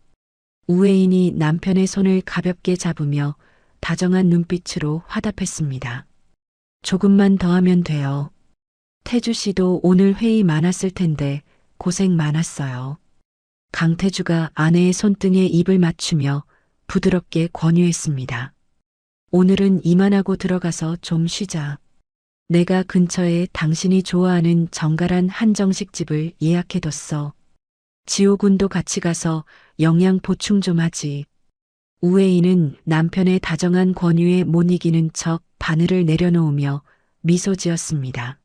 우웨인이 남편의 손을 가볍게 잡으며 다정한 눈빛으로 화답했습니다. 조금만 더 하면 돼요. 태주 씨도 오늘 회의 많았을 텐데 고생 많았어요. 강태주가 아내의 손등에 입을 맞추며 부드럽게 권유했습니다. 오늘은 이만하고 들어가서 좀 쉬자. 내가 근처에 당신이 좋아하는 정갈한 한정식집을 예약해뒀어. 지호군도 같이 가서 영양 보충 좀 하지. 우웨이는 남편의 다정한 권유에 못 이기는 척 바늘을 내려놓으며 미소 지었습니다.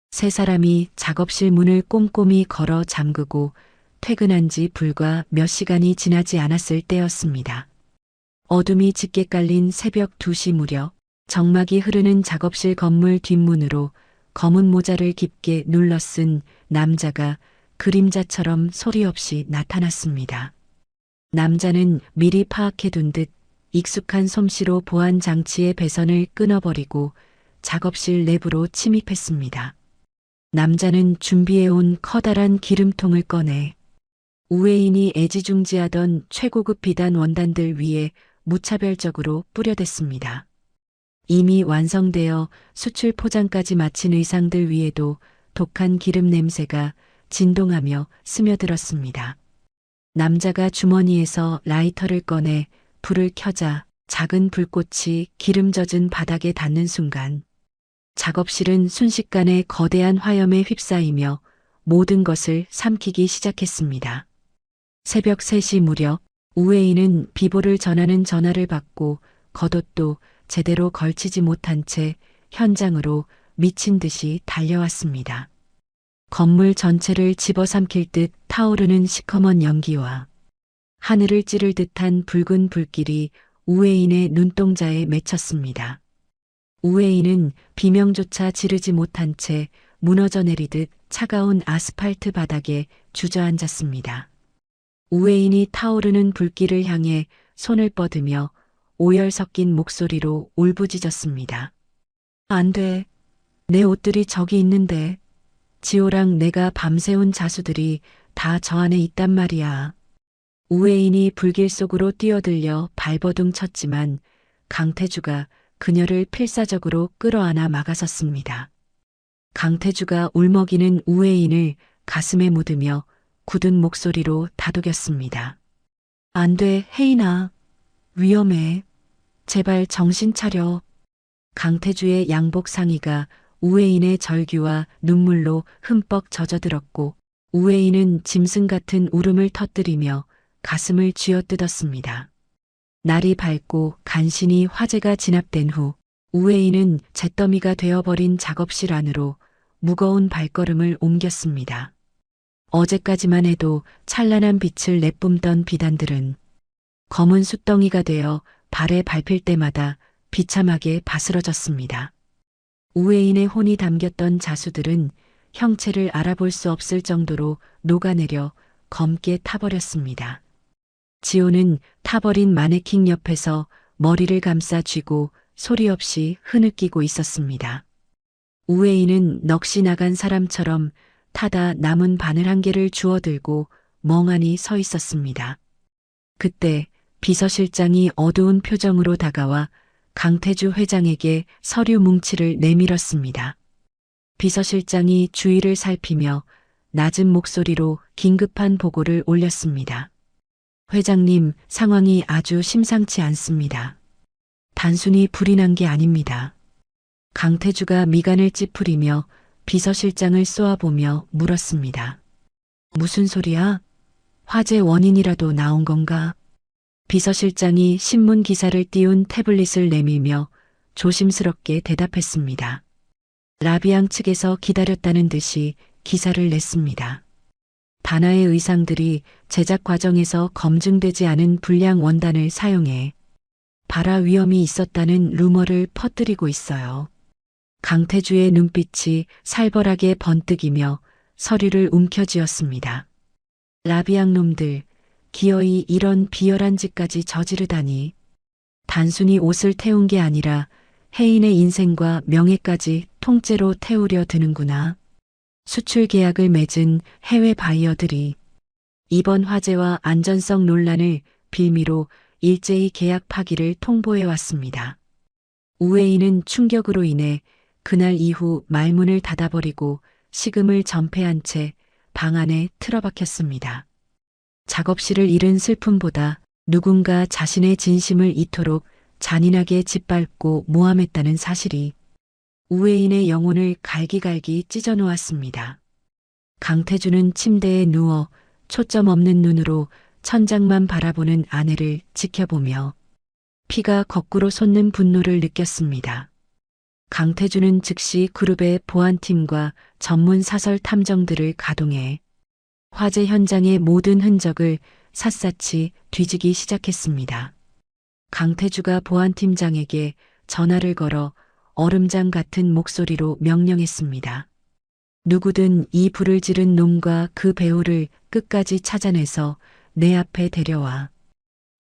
세 사람이 작업실 문을 꼼꼼히 걸어 잠그고 퇴근한 지 불과 몇 시간이 지나지 않았을 때였습니다. 어둠이 짙게 깔린 새벽 2시 무렵 정막이 흐르는 작업실 건물 뒷문으로 검은 모자를 깊게 눌러 쓴 남자가 그림자처럼 소리 없이 나타났습니다. 남자는 미리 파악해둔 듯 익숙한 솜씨로 보안 장치의 배선을 끊어버리고 작업실 내부로 침입했습니다. 남자는 준비해온 커다란 기름통을 꺼내 우웨인이 애지중지하던 최고급 비단 원단들 위에 무차별적으로 뿌려댔습니다. 이미 완성되어 수출 포장까지 마친 의상들 위에도 독한 기름 냄새가 진동하며 스며들었습니다. 남자가 주머니에서 라이터를 꺼내 불을 켜자 작은 불꽃이 기름 젖은 바닥에 닿는 순간 작업실은 순식간에 거대한 화염에 휩싸이며 모든 것을 삼키기 시작했습니다. 새벽 3시 무렵 우웨이는 비보를 전하는 전화를 받고 겉옷도 제대로 걸치지 못한 채 현장으로 미친 듯이 달려왔습니다. 건물 전체를 집어삼킬 듯 타오르는 시커먼 연기와 하늘을 찌를 듯한 붉은 불길이 우웨인의 눈동자에 맺혔습니다. 우웨인은 비명조차 지르지 못한 채 무너져 내리듯 차가운 아스팔트 바닥에 주저앉았습니다. 우회인이 타오르는 불길을 향해 손을 뻗으며 오열 섞인 목소리로 울부짖었습니다. 안 돼. 내 옷들이 저기 있는데. 지호랑 내가 밤새운 자수들이 다 저 안에 있단 말이야. 우회인이 불길 속으로 뛰어들려 발버둥 쳤지만 강태주가 그녀를 필사적으로 끌어안아 막아섰습니다. 강태주가 울먹이는 우회인을 가슴에 묻으며 굳은 목소리로 다독였습니다. 안 돼, 혜인아. 위험해. 제발 정신 차려. 강태주의 양복 상의가 우회인의 절규와 눈물로 흠뻑 젖어들었고 우회인은 짐승 같은 울음을 터뜨리며 가슴을 쥐어뜯었습니다. 날이 밝고 간신히 화재가 진압된 후 우회인은 잿더미가 되어버린 작업실 안으로 무거운 발걸음을 옮겼습니다. 어제까지만 해도 찬란한 빛을 내뿜던 비단들은 검은 숯덩이가 되어 발에 밟힐 때마다 비참하게 바스러졌습니다. 우회인의 혼이 담겼던 자수들은 형체를 알아볼 수 없을 정도로 녹아내려 검게 타버렸습니다. 지호는 타버린 마네킹 옆에서 머리를 감싸 쥐고 소리 없이 흐느끼고 있었습니다. 우회인은 넋이 나간 사람처럼 타다 남은 바늘 한 개를 주워들고 멍하니 서 있었습니다. 그때 비서실장이 어두운 표정으로 다가와 강태주 회장에게 서류 뭉치를 내밀었습니다. 비서실장이 주위를 살피며 낮은 목소리로 긴급한 보고를 올렸습니다. 회장님, 상황이 아주 심상치 않습니다. 단순히 불이 난 게 아닙니다. 강태주가 미간을 찌푸리며 비서실장을 쏘아보며 물었습니다. 무슨 소리야? 화재 원인이라도 나온 건가? 비서실장이 신문 기사를 띄운 태블릿을 내밀며 조심스럽게 대답했습니다. 라비앙 측에서 기다렸다는 듯이 기사를 냈습니다. 다나의 의상들이 제작 과정에서 검증되지 않은 불량 원단을 사용해 발화 위험이 있었다는 루머를 퍼뜨리고 있어요. 강태주의 눈빛이 살벌하게 번뜩이며 서류를 움켜쥐었습니다. 라비앙 놈들, 기어이 이런 비열한 짓까지 저지르다니. 단순히 옷을 태운 게 아니라 혜인의 인생과 명예까지 통째로 태우려 드는구나. 수출 계약을 맺은 해외 바이어들이 이번 화재와 안전성 논란을 빌미로 일제히 계약 파기를 통보해 왔습니다. 우회인은 충격으로 인해 그날 이후 말문을 닫아버리고 식음을 전폐한 채 방 안에 틀어박혔습니다. 작업실을 잃은 슬픔보다 누군가 자신의 진심을 이토록 잔인하게 짓밟고 모함했다는 사실이 우회인의 영혼을 갈기갈기 찢어놓았습니다. 강태주는 침대에 누워 초점 없는 눈으로 천장만 바라보는 아내를 지켜보며 피가 거꾸로 솟는 분노를 느꼈습니다. 강태주는 즉시 그룹의 보안팀과 전문 사설 탐정들을 가동해 화재 현장의 모든 흔적을 샅샅이 뒤지기 시작했습니다. 강태주가 보안팀장에게 전화를 걸어 얼음장 같은 목소리로 명령했습니다. 누구든 이 불을 지른 놈과 그 배우를 끝까지 찾아내서 내 앞에 데려와.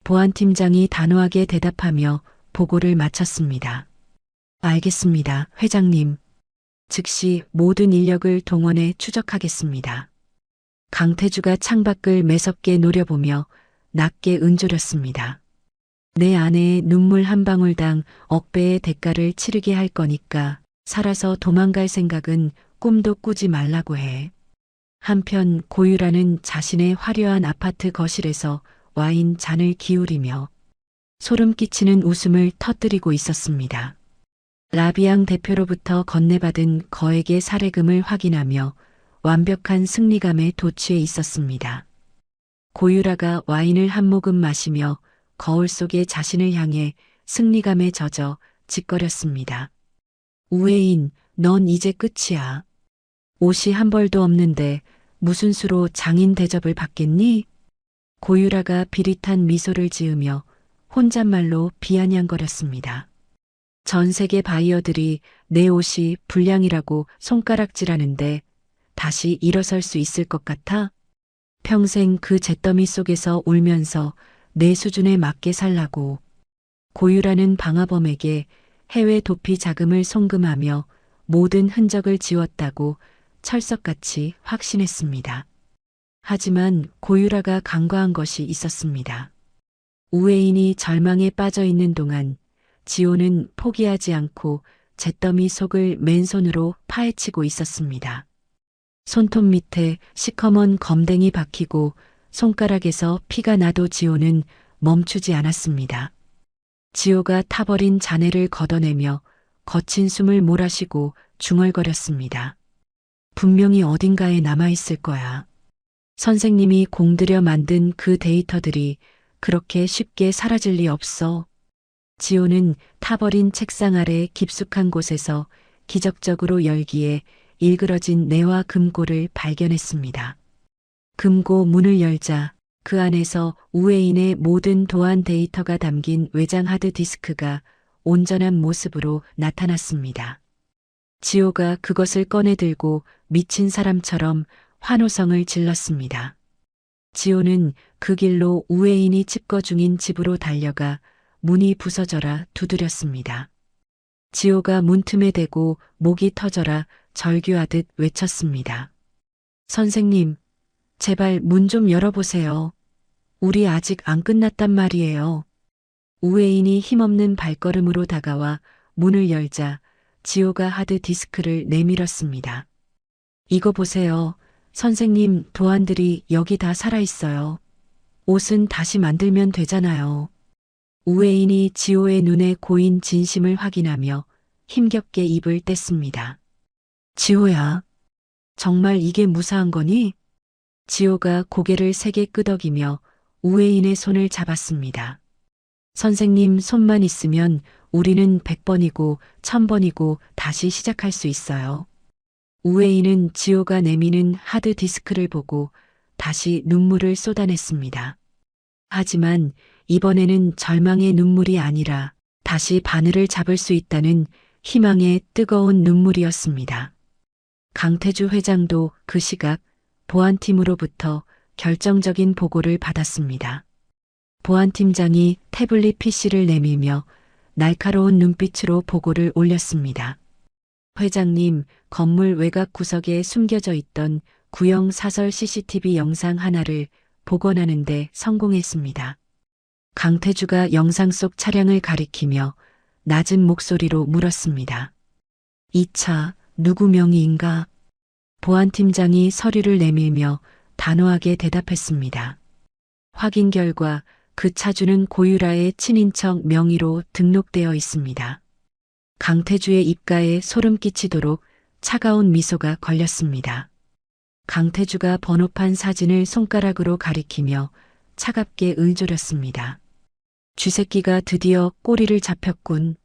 보안팀장이 단호하게 대답하며 보고를 마쳤습니다. 알겠습니다, 회장님. 즉시 모든 인력을 동원해 추적하겠습니다. 강태주가 창밖을 매섭게 노려보며 낮게 은조렸습니다. 내 아내의 눈물 한 방울당 억배의 대가를 치르게 할 거니까 살아서 도망갈 생각은 꿈도 꾸지 말라고 해. 한편 고유라는 자신의 화려한 아파트 거실에서 와인 잔을 기울이며 소름 끼치는 웃음을 터뜨리고 있었습니다. 라비앙 대표로부터 건네받은 거액의 사례금을 확인하며 완벽한 승리감에 도취해 있었습니다. 고유라가 와인을 한 모금 마시며 거울 속의 자신을 향해 승리감에 젖어 짓거렸습니다. 우회인, 넌 이제 끝이야. 옷이 한 벌도 없는데 무슨 수로 장인 대접을 받겠니? 고유라가 비릿한 미소를 지으며 혼잣말로 비아냥거렸습니다. 전 세계 바이어들이 내 옷이 불량이라고 손가락질하는데 다시 일어설 수 있을 것 같아? 평생 그 잿더미 속에서 울면서 내 수준에 맞게 살라고. 고유라는 방화범에게 해외 도피 자금을 송금하며 모든 흔적을 지웠다고 철석같이 확신했습니다. 하지만 고유라가 간과한 것이 있었습니다. 우회인이 절망에 빠져 있는 동안 지호는 포기하지 않고 잿더미 속을 맨손으로 파헤치고 있었습니다. 손톱 밑에 시커먼 검댕이 박히고 손가락에서 피가 나도 지호는 멈추지 않았습니다. 지호가 타버린 잔해를 걷어내며 거친 숨을 몰아쉬고 중얼거렸습니다. 분명히 어딘가에 남아있을 거야. 선생님이 공들여 만든 그 데이터들이 그렇게 쉽게 사라질 리 없어. 지호는 타버린 책상 아래 깊숙한 곳에서 기적적으로 열기에 일그러진 뇌와 금고를 발견했습니다. 금고 문을 열자 그 안에서 우회인의 모든 도안 데이터가 담긴 외장 하드디스크가 온전한 모습으로 나타났습니다. 지호가 그것을 꺼내 들고 미친 사람처럼 환호성을 질렀습니다. 지호는 그 길로 우회인이 칩거 중인 집으로 달려가 문이 부서져라 두드렸습니다. 지호가 문틈에 대고 목이 터져라 절규하듯 외쳤습니다. 선생님, 제발 문 좀 열어보세요. 우리 아직 안 끝났단 말이에요. 우회인이 힘없는 발걸음으로 다가와 문을 열자 지호가 하드디스크를 내밀었습니다. 이거 보세요. 선생님, 도안들이 여기 다 살아있어요. 옷은 다시 만들면 되잖아요. 우회인이 지호의 눈에 고인 진심을 확인하며 힘겹게 입을 뗐습니다. 지호야, 정말 이게 무사한 거니? 지호가 고개를 세게 끄덕이며 우회인의 손을 잡았습니다. 선생님 손만 있으면 우리는 100번이고 1000번이고 다시 시작할 수 있어요. 우회인은 지호가 내미는 하드디스크를 보고 다시 눈물을 쏟아냈습니다. 하지만 이번에는 절망의 눈물이 아니라 다시 바늘을 잡을 수 있다는 희망의 뜨거운 눈물이었습니다. 강태주 회장도 그 시각 보안팀으로부터 결정적인 보고를 받았습니다. 보안팀장이 태블릿 PC를 내밀며 날카로운 눈빛으로 보고를 올렸습니다. 회장님, 건물 외곽 구석에 숨겨져 있던 구형 사설 CCTV 영상 하나를 복원하는 데 성공했습니다. 강태주가 영상 속 차량을 가리키며 낮은 목소리로 물었습니다. 이 차 누구 명의인가? 보안팀장이 서류를 내밀며 단호하게 대답했습니다. 확인 결과 그 차주는 고유라의 친인척 명의로 등록되어 있습니다. 강태주의 입가에 소름 끼치도록 차가운 미소가 걸렸습니다. 강태주가 번호판 사진을 손가락으로 가리키며 차갑게 을조렸습니다. 쥐새끼가 드디어 꼬리를 잡혔군.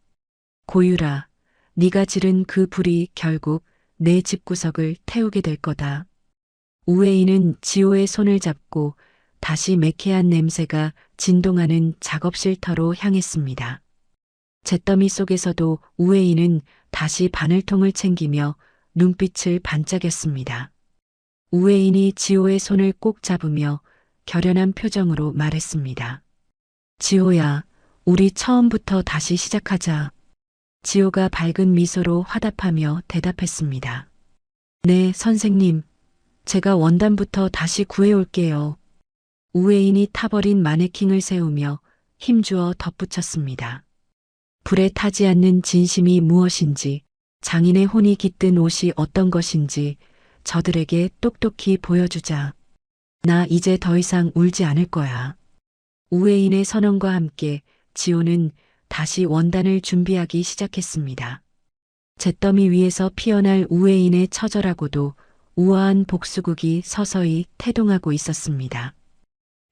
고유라, 네가 지른 그 불이 결국 내 집구석을 태우게 될 거다. 우회인은 지호의 손을 잡고 다시 매캐한 냄새가 진동하는 작업실터로 향했습니다. 잿더미 속에서도 우회인은 다시 바늘통을 챙기며 눈빛을 반짝였습니다. 우회인이 지호의 손을 꼭 잡으며 결연한 표정으로 말했습니다. 지호야, 우리 처음부터 다시 시작하자. 지호가 밝은 미소로 화답하며 대답했습니다. 네, 선생님. 제가 원단부터 다시 구해올게요. 우회인이 타버린 마네킹을 세우며 힘주어 덧붙였습니다. 불에 타지 않는 진심이 무엇인지, 장인의 혼이 깃든 옷이 어떤 것인지 저들에게 똑똑히 보여주자. 나 이제 더 이상 울지 않을 거야. 우회인의 선언과 함께 지호는 다시 원단을 준비하기 시작했습니다. 잿더미 위에서 피어날 우회인의 처절하고도 우아한 복수국이 서서히 태동하고 있었습니다.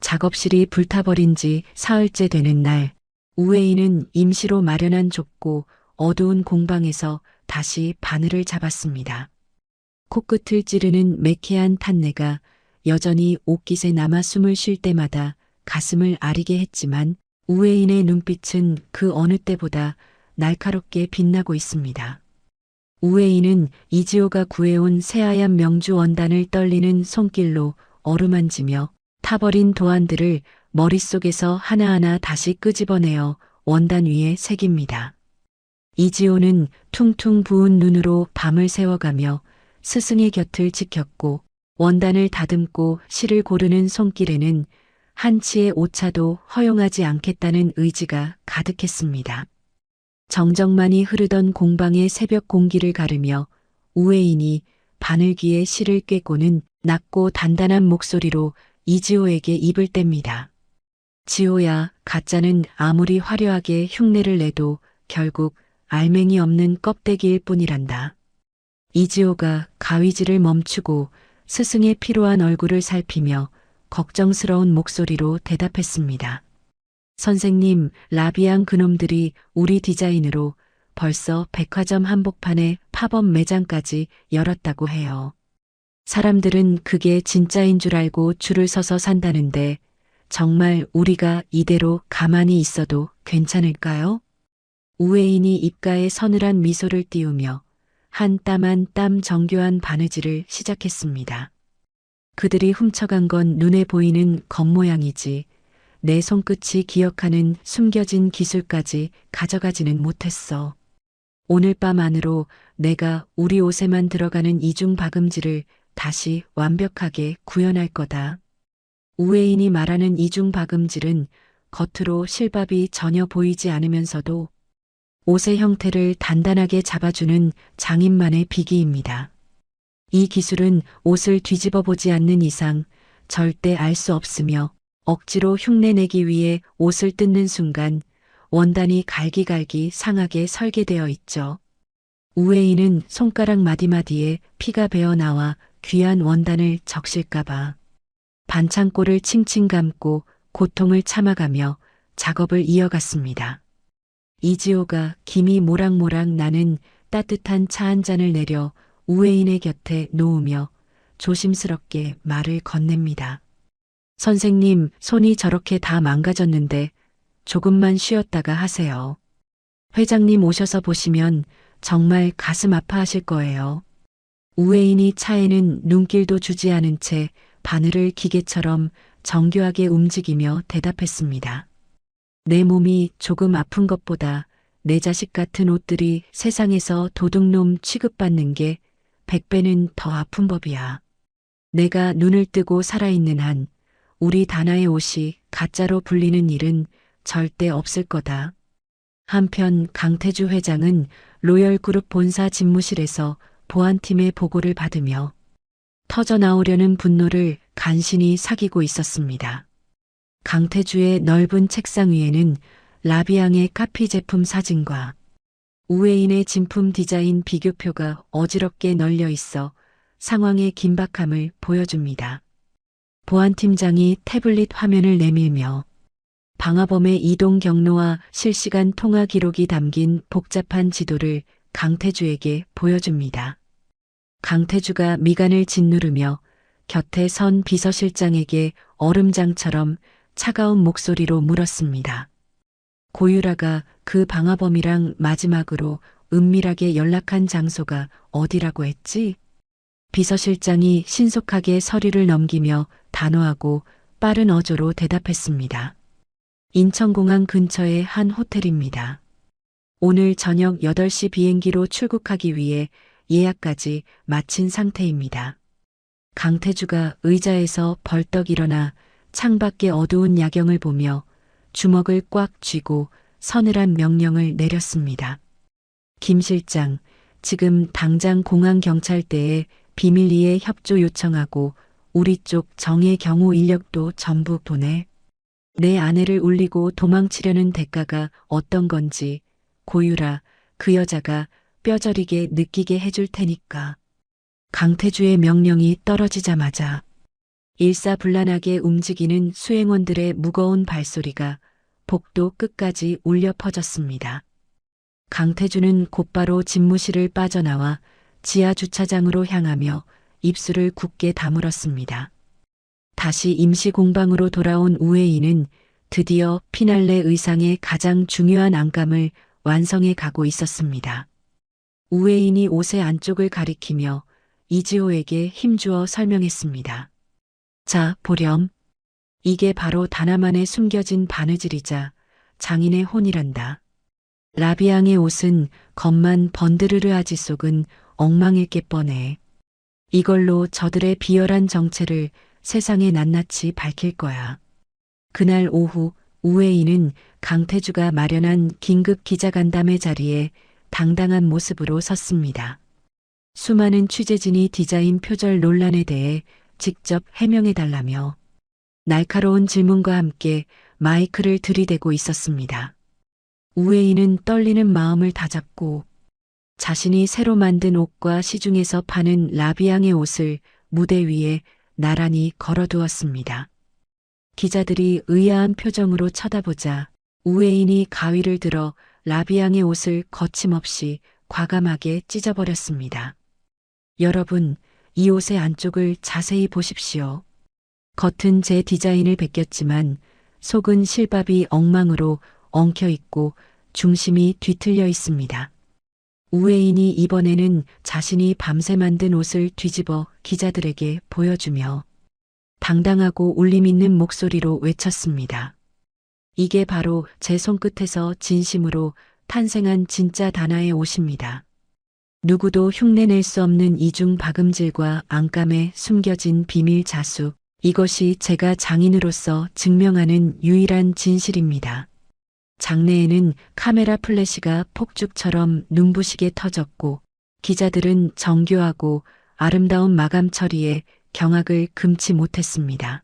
작업실이 불타버린 지 사흘째 되는 날, 우회인은 임시로 마련한 좁고 어두운 공방에서 다시 바늘을 잡았습니다. 코끝을 찌르는 매캐한 탄내가 여전히 옷깃에 남아 숨을 쉴 때마다 가슴을 아리게 했지만 우회인의 눈빛은 그 어느 때보다 날카롭게 빛나고 있습니다. 우회인은 이지호가 구해온 새하얀 명주 원단을 떨리는 손길로 어루만지며 타버린 도안들을 머릿속에서 하나하나 다시 끄집어내어 원단 위에 새깁니다. 이지호는 퉁퉁 부은 눈으로 밤을 새워가며 스승의 곁을 지켰고 원단을 다듬고 실을 고르는 손길에는 한치의 오차도 허용하지 않겠다는 의지가 가득했습니다. 정적만이 흐르던 공방의 새벽 공기를 가르며 우회인이 바늘귀에 실을 꿰고는 낮고 단단한 목소리로 이지호에게 입을 뗍니다. 지호야, 가짜는 아무리 화려하게 흉내를 내도 결국 알맹이 없는 껍데기일 뿐이란다. 이지호가 가위질을 멈추고 스승의 피로한 얼굴을 살피며 걱정스러운 목소리로 대답했습니다. 선생님, 라비앙 그놈들이 우리 디자인으로 벌써 백화점 한복판에 팝업 매장까지 열었다고 해요. 사람들은 그게 진짜인 줄 알고 줄을 서서 산다는데 정말 우리가 이대로 가만히 있어도 괜찮을까요? 우회인이 입가에 서늘한 미소를 띄우며 한 땀 한 땀 정교한 바느질을 시작했습니다. 그들이 훔쳐간 건 눈에 보이는 겉모양이지 내 손끝이 기억하는 숨겨진 기술까지 가져가지는 못했어. 오늘 밤 안으로 내가 우리 옷에만 들어가는 이중 박음질을 다시 완벽하게 구현할 거다. 우회인이 말하는 이중 박음질은 겉으로 실밥이 전혀 보이지 않으면서도 옷의 형태를 단단하게 잡아주는 장인만의 비기입니다. 이 기술은 옷을 뒤집어 보지 않는 이상 절대 알 수 없으며 억지로 흉내내기 위해 옷을 뜯는 순간 원단이 갈기갈기 상하게 설계되어 있죠. 우회인은 손가락 마디마디에 피가 배어 나와 귀한 원단을 적실까봐 반창고를 칭칭 감고 고통을 참아가며 작업을 이어갔습니다. 이지호가 김이 모락모락 나는 따뜻한 차 한 잔을 내려 우회인의 곁에 놓으며 조심스럽게 말을 건넵니다. 선생님, 손이 저렇게 다 망가졌는데 조금만 쉬었다가 하세요. 회장님 오셔서 보시면 정말 가슴 아파하실 거예요. 우회인이 차에는 눈길도 주지 않은 채 바늘을 기계처럼 정교하게 움직이며 대답했습니다. 내 몸이 조금 아픈 것보다 내 자식 같은 옷들이 세상에서 도둑놈 취급받는 게 100배는 더 아픈 법이야. 내가 눈을 뜨고 살아있는 한 우리 다나의 옷이 가짜로 불리는 일은 절대 없을 거다. 한편 강태주 회장은 로열그룹 본사 집무실에서 보안팀의 보고를 받으며 터져나오려는 분노를 간신히 사귀고 있었습니다. 강태주의 넓은 책상 위에는 라비앙의 카피 제품 사진과 우회인의 진품 디자인 비교표가 어지럽게 널려 있어 상황의 긴박함을 보여줍니다. 보안팀장이 태블릿 화면을 내밀며 방화범의 이동 경로와 실시간 통화 기록이 담긴 복잡한 지도를 강태주에게 보여줍니다. 강태주가 미간을 짓누르며 곁에 선 비서실장에게 얼음장처럼 차가운 목소리로 물었습니다. 고유라가 그 방화범이랑 마지막으로 은밀하게 연락한 장소가 어디라고 했지? 비서실장이 신속하게 서류를 넘기며 단호하고 빠른 어조로 대답했습니다. 인천공항 근처의 한 호텔입니다. 오늘 저녁 8시 비행기로 출국하기 위해 예약까지 마친 상태입니다. 강태주가 의자에서 벌떡 일어나 창밖의 어두운 야경을 보며 주먹을 꽉 쥐고 서늘한 명령을 내렸습니다. 김 실장, 지금 당장 공항경찰대에 비밀리에 협조 요청하고 우리 쪽 정예 경호 인력도 전부 보내. 내 아내를 울리고 도망치려는 대가가 어떤 건지 고유라, 그 여자가 뼈저리게 느끼게 해줄 테니까. 강태주의 명령이 떨어지자마자 일사불란하게 움직이는 수행원들의 무거운 발소리가 복도 끝까지 울려 퍼졌습니다. 강태주는 곧바로 집무실을 빠져나와 지하 주차장으로 향하며 입술을 굳게 다물었습니다. 다시 임시 공방으로 돌아온 우회인은 드디어 피날레 의상의 가장 중요한 안감을 완성해 가고 있었습니다. 우회인이 옷의 안쪽을 가리키며 이지호에게 힘주어 설명했습니다. 자, 보렴. 이게 바로 다나만에 숨겨진 바느질이자 장인의 혼이란다. 라비앙의 옷은 겉만 번드르르하지 속은 엉망일 게 뻔해. 이걸로 저들의 비열한 정체를 세상에 낱낱이 밝힐 거야. 그날 오후 우웨이는 강태주가 마련한 긴급 기자간담회 자리에 당당한 모습으로 섰습니다. 수많은 취재진이 디자인 표절 논란에 대해 직접 해명해달라며 날카로운 질문과 함께 마이크를 들이대고 있었습니다. 우웨이는 떨리는 마음을 다잡고 자신이 새로 만든 옷과 시중에서 파는 라비앙의 옷을 무대 위에 나란히 걸어두었습니다. 기자들이 의아한 표정으로 쳐다보자 우웨인이 가위를 들어 라비앙의 옷을 거침없이 과감하게 찢어버렸습니다. 여러분, 이 옷의 안쪽을 자세히 보십시오. 겉은 제 디자인을 베꼈지만 속은 실밥이 엉망으로 엉켜 있고 중심이 뒤틀려 있습니다. 우웨인이 이번에는 자신이 밤새 만든 옷을 뒤집어 기자들에게 보여주며 당당하고 울림 있는 목소리로 외쳤습니다. 이게 바로 제 손끝에서 진심으로 탄생한 진짜 다나의 옷입니다. 누구도 흉내낼 수 없는 이중 박음질과 안감에 숨겨진 비밀 자수, 이것이 제가 장인으로서 증명하는 유일한 진실입니다. 장내에는 카메라 플래시가 폭죽처럼 눈부시게 터졌고 기자들은 정교하고 아름다운 마감 처리에 경악을 금치 못했습니다.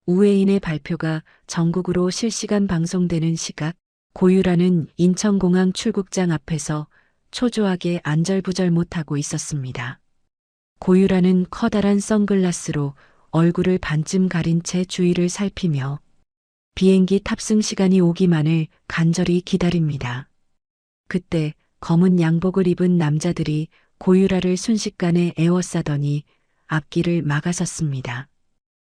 우웨인의 발표가 전국으로 실시간 방송되는 시각, 고유라는 인천공항 출국장 앞에서 초조하게 안절부절 못하고 있었습니다. 고유라는 커다란 선글라스로 얼굴을 반쯤 가린 채 주위를 살피며 비행기 탑승 시간이 오기만을 간절히 기다립니다. 그때 검은 양복을 입은 남자들이 고유라를 순식간에 에워싸더니 앞길을 막아섰습니다.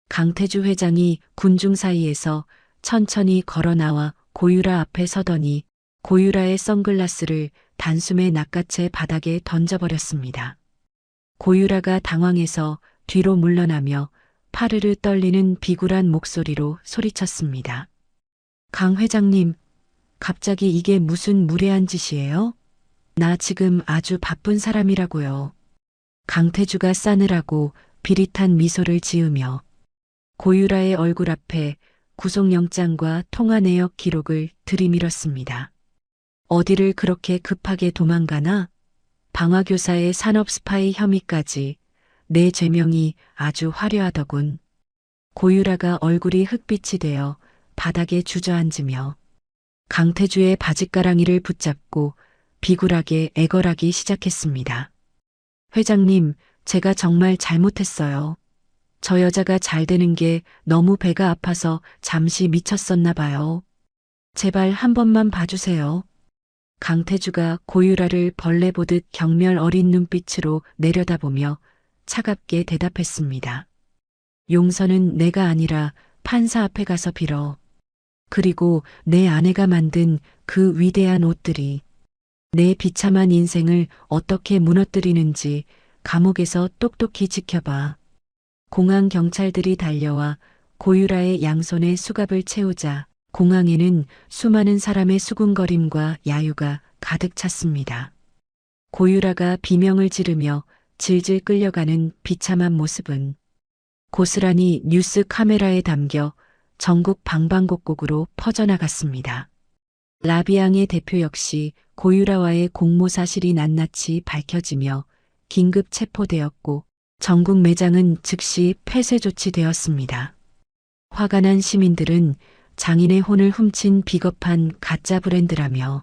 강태주 회장이 군중 사이에서 천천히 걸어 나와 고유라 앞에 서더니 고유라의 선글라스를 단숨에 낚아채 바닥에 던져버렸습니다. 고유라가 당황해서 뒤로 물러나며 파르르 떨리는 비굴한 목소리로 소리쳤습니다. 강 회장님, 갑자기 이게 무슨 무례한 짓이에요? 나 지금 아주 바쁜 사람이라고요. 강태주가 싸늘하고 비릿한 미소를 지으며 고유라의 얼굴 앞에 구속영장과 통화 내역 기록을 들이밀었습니다. 어디를 그렇게 급하게 도망가나? 방화교사의 산업 스파이 혐의까지 내 죄명이 아주 화려하더군. 고유라가 얼굴이 흑빛이 되어 바닥에 주저앉으며 강태주의 바짓가랑이를 붙잡고 비굴하게 애걸하기 시작했습니다. 회장님, 제가 정말 잘못했어요. 저 여자가 잘 되는 게 너무 배가 아파서 잠시 미쳤었나 봐요. 제발 한 번만 봐주세요. 강태주가 고유라를 벌레 보듯 경멸 어린 눈빛으로 내려다보며 차갑게 대답했습니다. 용서는 내가 아니라 판사 앞에 가서 빌어. 그리고 내 아내가 만든 그 위대한 옷들이 내 비참한 인생을 어떻게 무너뜨리는지 감옥에서 똑똑히 지켜봐. 공항 경찰들이 달려와 고유라의 양손에 수갑을 채우자 공항에는 수많은 사람의 수군거림과 야유가 가득 찼습니다. 고유라가 비명을 지르며 질질 끌려가는 비참한 모습은 고스란히 뉴스 카메라에 담겨 전국 방방곡곡으로 퍼져나갔습니다. 라비앙의 대표 역시 고유라와의 공모 사실이 낱낱이 밝혀지며 긴급 체포되었고 전국 매장은 즉시 폐쇄 조치되었습니다. 화가 난 시민들은 장인의 혼을 훔친 비겁한 가짜 브랜드라며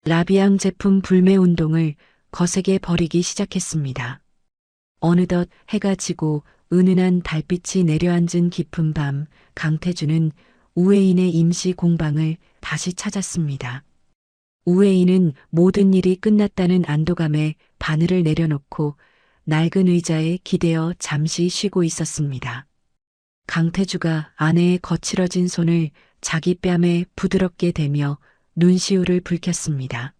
라비앙 제품 불매 운동을 거세게 벌이기 시작했습니다. 어느덧 해가 지고 은은한 달빛이 내려앉은 깊은 밤, 강태주는 우웨인의 임시 공방을 다시 찾았습니다. 우웨인은 모든 일이 끝났다는 안도감에 바늘을 내려놓고 낡은 의자에 기대어 잠시 쉬고 있었습니다. 강태주가 아내의 거칠어진 손을 자기 뺨에 부드럽게 대며 눈시울을 붉혔습니다.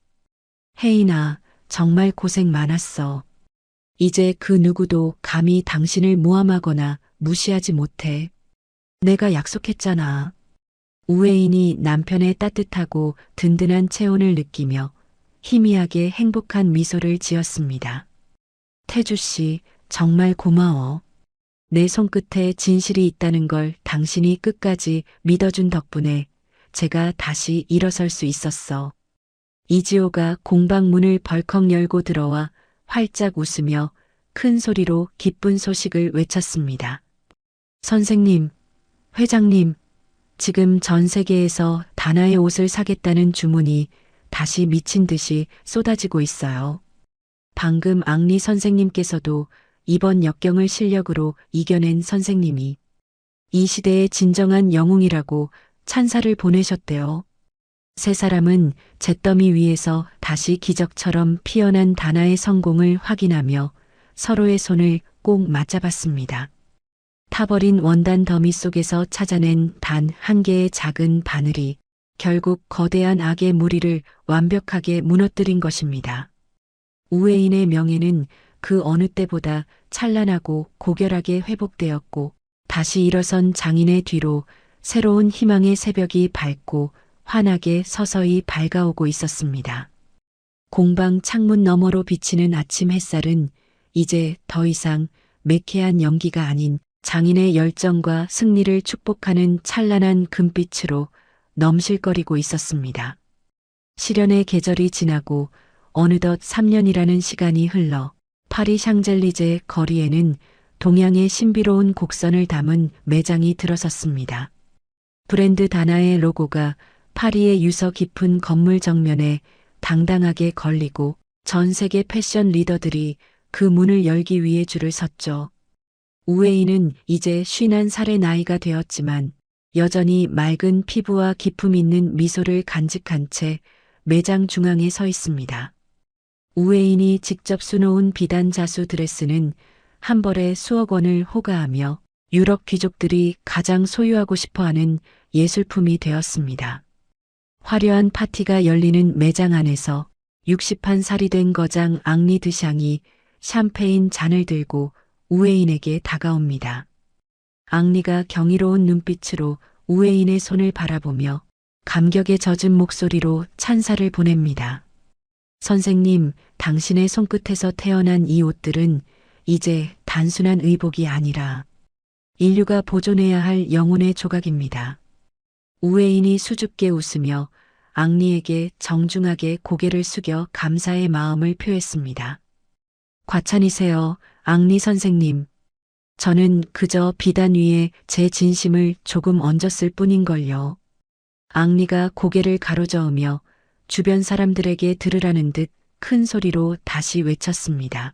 혜인아, 정말 고생 많았어. 이제 그 누구도 감히 당신을 모함하거나 무시하지 못해. 내가 약속했잖아. 우회인이 남편의 따뜻하고 든든한 체온을 느끼며 희미하게 행복한 미소를 지었습니다. 태주 씨, 정말 고마워. 내 손끝에 진실이 있다는 걸 당신이 끝까지 믿어준 덕분에 제가 다시 일어설 수 있었어. 이지호가 공방문을 벌컥 열고 들어와 활짝 웃으며 큰 소리로 기쁜 소식을 외쳤습니다. 선생님, 회장님, 지금 전 세계에서 다나의 옷을 사겠다는 주문이 다시 미친 듯이 쏟아지고 있어요. 방금 앙리 선생님께서도 이번 역경을 실력으로 이겨낸 선생님이 이 시대의 진정한 영웅이라고 찬사를 보내셨대요. 세 사람은 잿더미 위에서 다시 기적처럼 피어난 다나의 성공을 확인하며 서로의 손을 꼭 맞잡았습니다. 타버린 원단 더미 속에서 찾아낸 단 한 개의 작은 바늘이 결국 거대한 악의 무리를 완벽하게 무너뜨린 것입니다. 우회인의 명예는 그 어느 때보다 찬란하고 고결하게 회복되었고 다시 일어선 장인의 뒤로 새로운 희망의 새벽이 밝고 환하게 서서히 밝아오고 있었습니다. 공방 창문 너머로 비치는 아침 햇살은 이제 더 이상 매캐한 연기가 아닌 장인의 열정과 승리를 축복하는 찬란한 금빛으로 넘실거리고 있었습니다. 시련의 계절이 지나고 어느덧 3년이라는 시간이 흘러 파리 샹젤리제 거리에는 동양의 신비로운 곡선을 담은 매장이 들어섰습니다. 브랜드 다나의 로고가 파리의 유서 깊은 건물 정면에 당당하게 걸리고 전 세계 패션 리더들이 그 문을 열기 위해 줄을 섰죠. 우웨이는 이제 51살의 나이가 되었지만 여전히 맑은 피부와 기품 있는 미소를 간직한 채 매장 중앙에 서 있습니다. 우웨인이 직접 수놓은 비단 자수 드레스는 한 벌에 수억 원을 호가하며 유럽 귀족들이 가장 소유하고 싶어하는 예술품이 되었습니다. 화려한 파티가 열리는 매장 안에서 61살이 된 거장 앙리 드샹이 샴페인 잔을 들고 우웨인에게 다가옵니다. 앙리가 경이로운 눈빛으로 우웨인의 손을 바라보며 감격에 젖은 목소리로 찬사를 보냅니다. 선생님, 당신의 손끝에서 태어난 이 옷들은 이제 단순한 의복이 아니라 인류가 보존해야 할 영혼의 조각입니다. 우웨인이 수줍게 웃으며 앙리에게 정중하게 고개를 숙여 감사의 마음을 표했습니다. 과찬이세요, 앙리 선생님. 저는 그저 비단 위에 제 진심을 조금 얹었을 뿐인걸요. 앙리가 고개를 가로저으며 주변 사람들에게 들으라는 듯 큰 소리로 다시 외쳤습니다.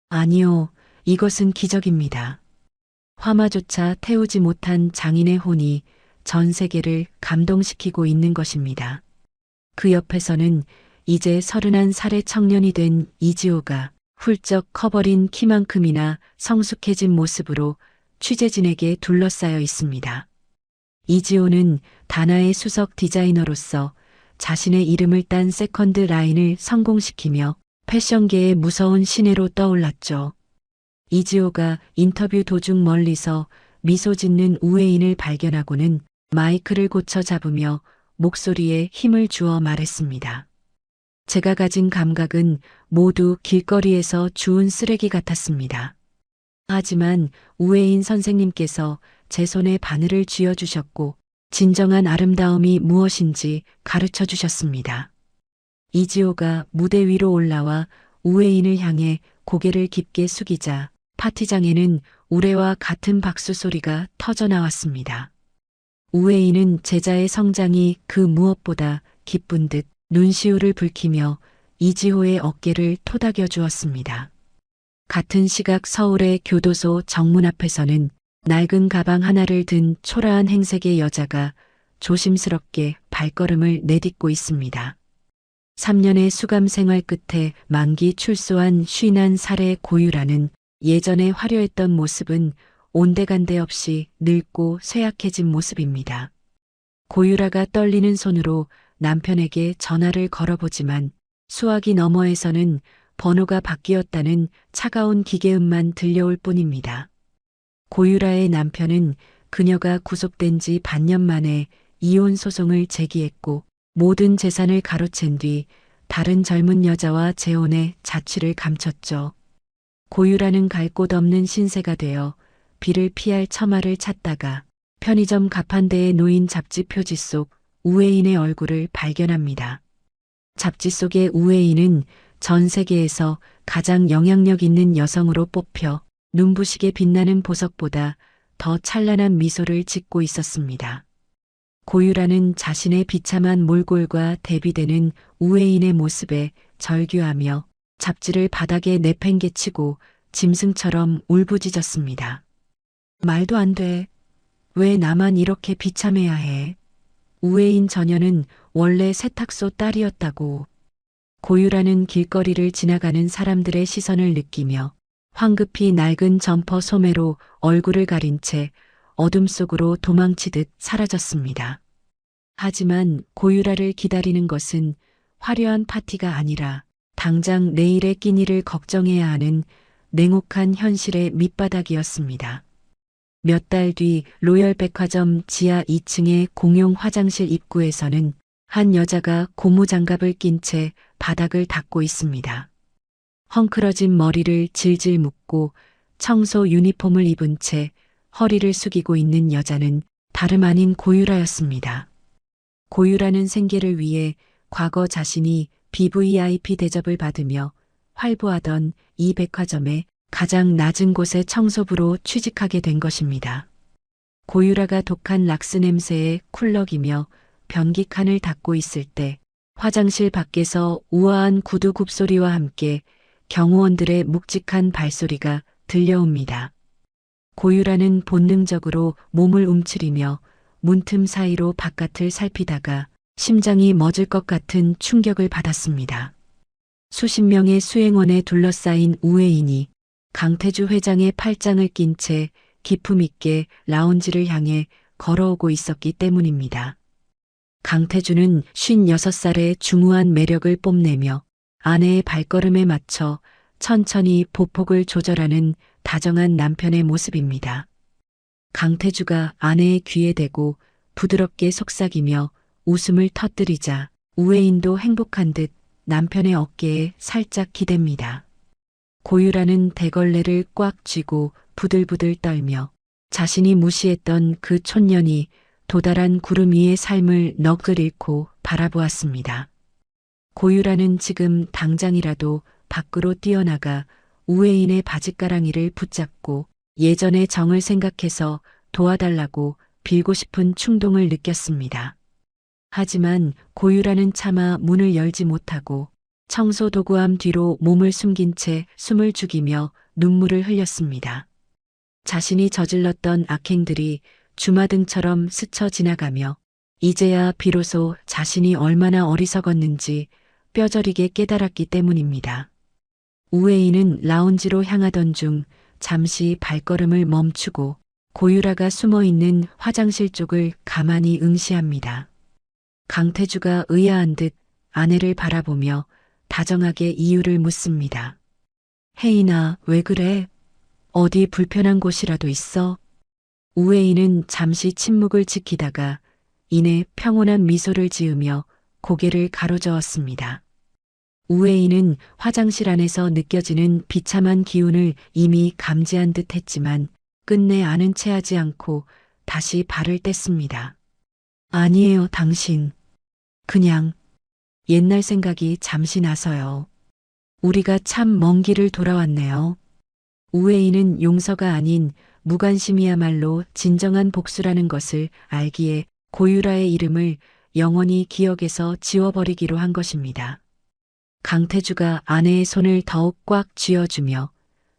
아니요, 이것은 기적입니다. 화마조차 태우지 못한 장인의 혼이 전 세계를 감동시키고 있는 것입니다. 그 옆에서는 이제 31살의 청년이 된 이지호가 훌쩍 커버린 키만큼이나 성숙해진 모습으로 취재진에게 둘러싸여 있습니다. 이지호는 다나의 수석 디자이너로서 자신의 이름을 딴 세컨드 라인을 성공시키며 패션계의 무서운 신예로 떠올랐죠. 이지호가 인터뷰 도중 멀리서 미소 짓는 우회인을 발견하고는 마이크를 고쳐 잡으며 목소리에 힘을 주어 말했습니다. 제가 가진 감각은 모두 길거리에서 주운 쓰레기 같았습니다. 하지만 우회인 선생님께서 제 손에 바늘을 쥐어주셨고 진정한 아름다움이 무엇인지 가르쳐 주셨습니다. 이지호가 무대 위로 올라와 우회인을 향해 고개를 깊게 숙이자 파티장에는 우레와 같은 박수 소리가 터져 나왔습니다. 우웨이는 제자의 성장이 그 무엇보다 기쁜 듯 눈시울을 붉히며 이지호의 어깨를 토닥여 주었습니다. 같은 시각 서울의 교도소 정문 앞에서는 낡은 가방 하나를 든 초라한 행색의 여자가 조심스럽게 발걸음을 내딛고 있습니다. 3년의 수감 생활 끝에 만기 출소한 51살의 고유라는 예전에 화려했던 모습은 온데간데 없이 늙고 쇠약해진 모습입니다. 고유라가 떨리는 손으로 남편에게 전화를 걸어보지만 수화기 너머에서는 번호가 바뀌었다는 차가운 기계음만 들려올 뿐입니다. 고유라의 남편은 그녀가 구속된 지 반년 만에 이혼 소송을 제기했고 모든 재산을 가로챈 뒤 다른 젊은 여자와 재혼해 자취를 감췄죠. 고유라는 갈 곳 없는 신세가 되어 비를 피할 처마를 찾다가 편의점 가판대에 놓인 잡지 표지 속 우회인의 얼굴을 발견합니다. 잡지 속의 우회인은 전 세계에서 가장 영향력 있는 여성으로 뽑혀 눈부시게 빛나는 보석보다 더 찬란한 미소를 짓고 있었습니다. 고유라는 자신의 비참한 몰골과 대비되는 우회인의 모습에 절규하며 잡지를 바닥에 내팽개치고 짐승처럼 울부짖었습니다. 말도 안 돼. 왜 나만 이렇게 비참해야 해? 우회인 저녀는 원래 세탁소 딸이었다고. 고유라는 길거리를 지나가는 사람들의 시선을 느끼며 황급히 낡은 점퍼 소매로 얼굴을 가린 채 어둠 속으로 도망치듯 사라졌습니다. 하지만 고유라를 기다리는 것은 화려한 파티가 아니라 당장 내일의 끼니를 걱정해야 하는 냉혹한 현실의 밑바닥이었습니다. 몇 달 뒤 로열백화점 지하 2층의 공용 화장실 입구에서는 한 여자가 고무장갑을 낀 채 바닥을 닦고 있습니다. 헝클어진 머리를 질질 묶고 청소 유니폼을 입은 채 허리를 숙이고 있는 여자는 다름 아닌 고유라였습니다. 고유라는 생계를 위해 과거 자신이 BVIP 대접을 받으며 활보하던 이 백화점의 가장 낮은 곳의 청소부로 취직하게 된 것입니다. 고유라가 독한 락스 냄새에 쿨럭이며 변기칸을 닦고 있을 때 화장실 밖에서 우아한 구두 굽소리와 함께 경호원들의 묵직한 발소리가 들려옵니다. 고유라는 본능적으로 몸을 움츠리며 문틈 사이로 바깥을 살피다가 심장이 멎을 것 같은 충격을 받았습니다. 수십 명의 수행원에 둘러싸인 우회인이 강태주 회장의 팔짱을 낀 채 기품 있게 라운지를 향해 걸어오고 있었기 때문입니다. 강태주는 56살의 중후한 매력을 뽐내며 아내의 발걸음에 맞춰 천천히 보폭을 조절하는 다정한 남편의 모습입니다. 강태주가 아내의 귀에 대고 부드럽게 속삭이며 웃음을 터뜨리자 우회인도 행복한 듯 남편의 어깨에 살짝 기댑니다. 고유라는 대걸레를 꽉 쥐고 부들부들 떨며 자신이 무시했던 그 촌년이 도달한 구름 위의 삶을 넋을 잃고 바라보았습니다. 고유라는 지금 당장이라도 밖으로 뛰어나가 우회인의 바짓가랑이를 붙잡고 예전의 정을 생각해서 도와달라고 빌고 싶은 충동을 느꼈습니다. 하지만 고유라는 차마 문을 열지 못하고 청소 도구함 뒤로 몸을 숨긴 채 숨을 죽이며 눈물을 흘렸습니다. 자신이 저질렀던 악행들이 주마등처럼 스쳐 지나가며 이제야 비로소 자신이 얼마나 어리석었는지 뼈저리게 깨달았기 때문입니다. 우회인은 라운지로 향하던 중 잠시 발걸음을 멈추고 고유라가 숨어있는 화장실 쪽을 가만히 응시합니다. 강태주가 의아한 듯 아내를 바라보며 다정하게 이유를 묻습니다. 혜인아, 왜 그래? 어디 불편한 곳이라도 있어? 우회인은 잠시 침묵을 지키다가 이내 평온한 미소를 지으며 고개를 가로저었습니다. 우회인은 화장실 안에서 느껴지는 비참한 기운을 이미 감지한 듯 했지만 끝내 아는 체 하지 않고 다시 발을 뗐습니다. 아니에요, 당신. 그냥 옛날 생각이 잠시 나서요. 우리가 참 먼 길을 돌아왔네요. 우회인은 용서가 아닌 무관심이야말로 진정한 복수라는 것을 알기에 고유라의 이름을 영원히 기억에서 지워버리기로 한 것입니다. 강태주가 아내의 손을 더욱 꽉 쥐어주며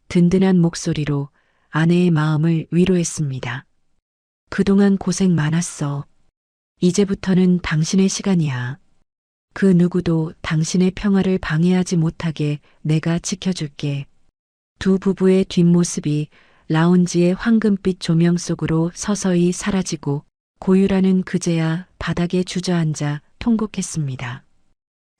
든든한 목소리로 아내의 마음을 위로했습니다. 그동안 고생 많았어. 이제부터는 당신의 시간이야. 그 누구도 당신의 평화를 방해하지 못하게 내가 지켜줄게. 두 부부의 뒷모습이 라운지의 황금빛 조명 속으로 서서히 사라지고 고유라는 그제야 바닥에 주저앉아 통곡했습니다.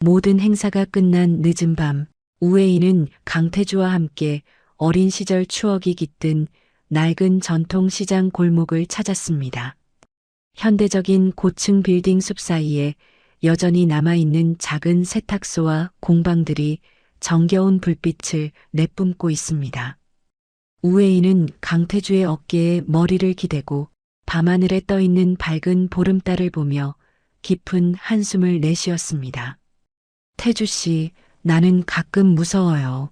모든 행사가 끝난 늦은 밤, 우회인은 강태주와 함께 어린 시절 추억이 깃든 낡은 전통시장 골목을 찾았습니다. 현대적인 고층 빌딩 숲 사이에 여전히 남아있는 작은 세탁소와 공방들이 정겨운 불빛을 내뿜고 있습니다. 우회인은 강태주의 어깨에 머리를 기대고 밤하늘에 떠있는 밝은 보름달을 보며 깊은 한숨을 내쉬었습니다. 태주 씨, 나는 가끔 무서워요.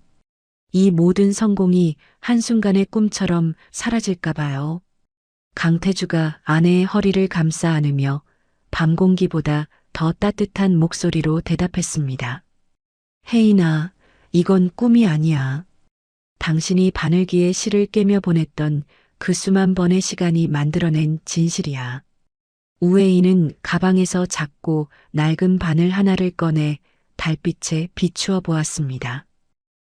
이 모든 성공이 한순간의 꿈처럼 사라질까 봐요. 강태주가 아내의 허리를 감싸 안으며 밤 공기보다 더 따뜻한 목소리로 대답했습니다. 혜인아, 이건 꿈이 아니야. 당신이 바늘기에 실을 꿰며 보냈던 그 수만 번의 시간이 만들어낸 진실이야. 우회인은 가방에서 작고 낡은 바늘 하나를 꺼내 달빛에 비추어 보았습니다.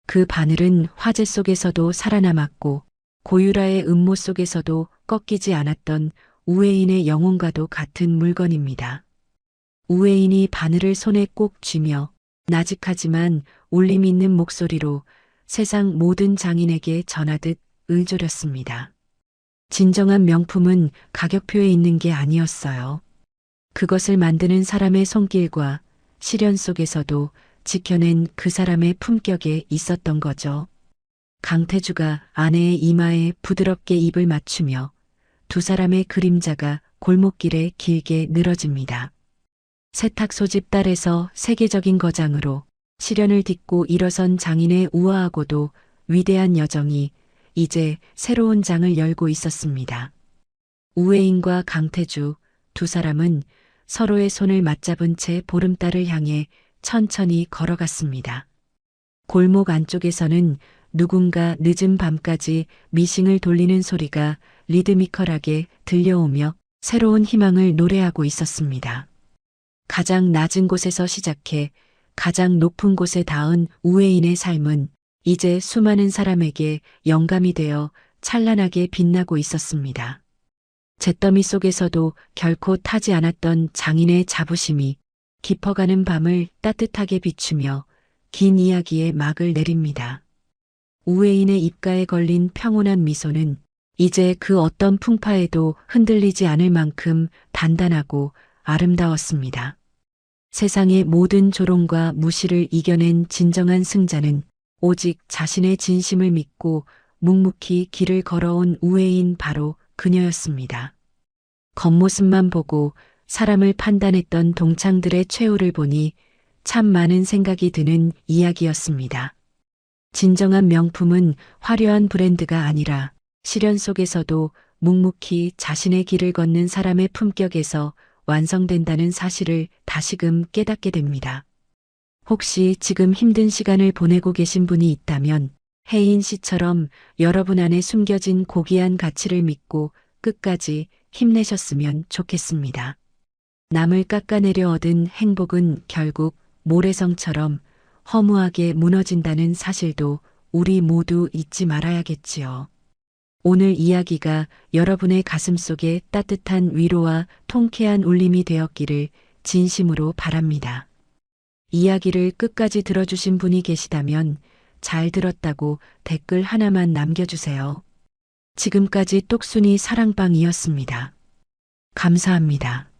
그 바늘은 화재 속에서도 살아남았고 고유라의 음모 속에서도 꺾이지 않았던 우회인의 영혼과도 같은 물건입니다. 우회인이 바늘을 손에 꼭 쥐며 나직하지만 울림 있는 목소리로 세상 모든 장인에게 전하듯 을조렸습니다. 진정한 명품은 가격표에 있는 게 아니었어요. 그것을 만드는 사람의 손길과 시련 속에서도 지켜낸 그 사람의 품격에 있었던 거죠. 강태주가 아내의 이마에 부드럽게 입을 맞추며 두 사람의 그림자가 골목길에 길게 늘어집니다. 세탁소집 딸에서 세계적인 거장으로 시련을 딛고 일어선 장인의 우아하고도 위대한 여정이 이제 새로운 장을 열고 있었습니다. 우회인과 강태주 두 사람은 서로의 손을 맞잡은 채 보름달을 향해 천천히 걸어갔습니다. 골목 안쪽에서는 누군가 늦은 밤까지 미싱을 돌리는 소리가 리드미컬하게 들려오며 새로운 희망을 노래하고 있었습니다. 가장 낮은 곳에서 시작해 가장 높은 곳에 닿은 우회인의 삶은 이제 수많은 사람에게 영감이 되어 찬란하게 빛나고 있었습니다. 잿더미 속에서도 결코 타지 않았던 장인의 자부심이 깊어가는 밤을 따뜻하게 비추며 긴 이야기에 막을 내립니다. 우회인의 입가에 걸린 평온한 미소는 이제 그 어떤 풍파에도 흔들리지 않을 만큼 단단하고 아름다웠습니다. 세상의 모든 조롱과 무시를 이겨낸 진정한 승자는 오직 자신의 진심을 믿고 묵묵히 길을 걸어온 우회인 바로 그녀였습니다. 겉모습만 보고 사람을 판단했던 동창들의 최후를 보니 참 많은 생각이 드는 이야기였습니다. 진정한 명품은 화려한 브랜드가 아니라 시련 속에서도 묵묵히 자신의 길을 걷는 사람의 품격에서 완성된다는 사실을 다시금 깨닫게 됩니다. 혹시 지금 힘든 시간을 보내고 계신 분이 있다면 혜인 씨처럼 여러분 안에 숨겨진 고귀한 가치를 믿고 끝까지 힘내셨으면 좋겠습니다. 남을 깎아내려 얻은 행복은 결국 모래성처럼 허무하게 무너진다는 사실도 우리 모두 잊지 말아야겠지요. 오늘 이야기가 여러분의 가슴속에 따뜻한 위로와 통쾌한 울림이 되었기를 진심으로 바랍니다. 이야기를 끝까지 들어주신 분이 계시다면 잘 들었다고 댓글 하나만 남겨주세요. 지금까지 똑순이 사랑방이었습니다. 감사합니다.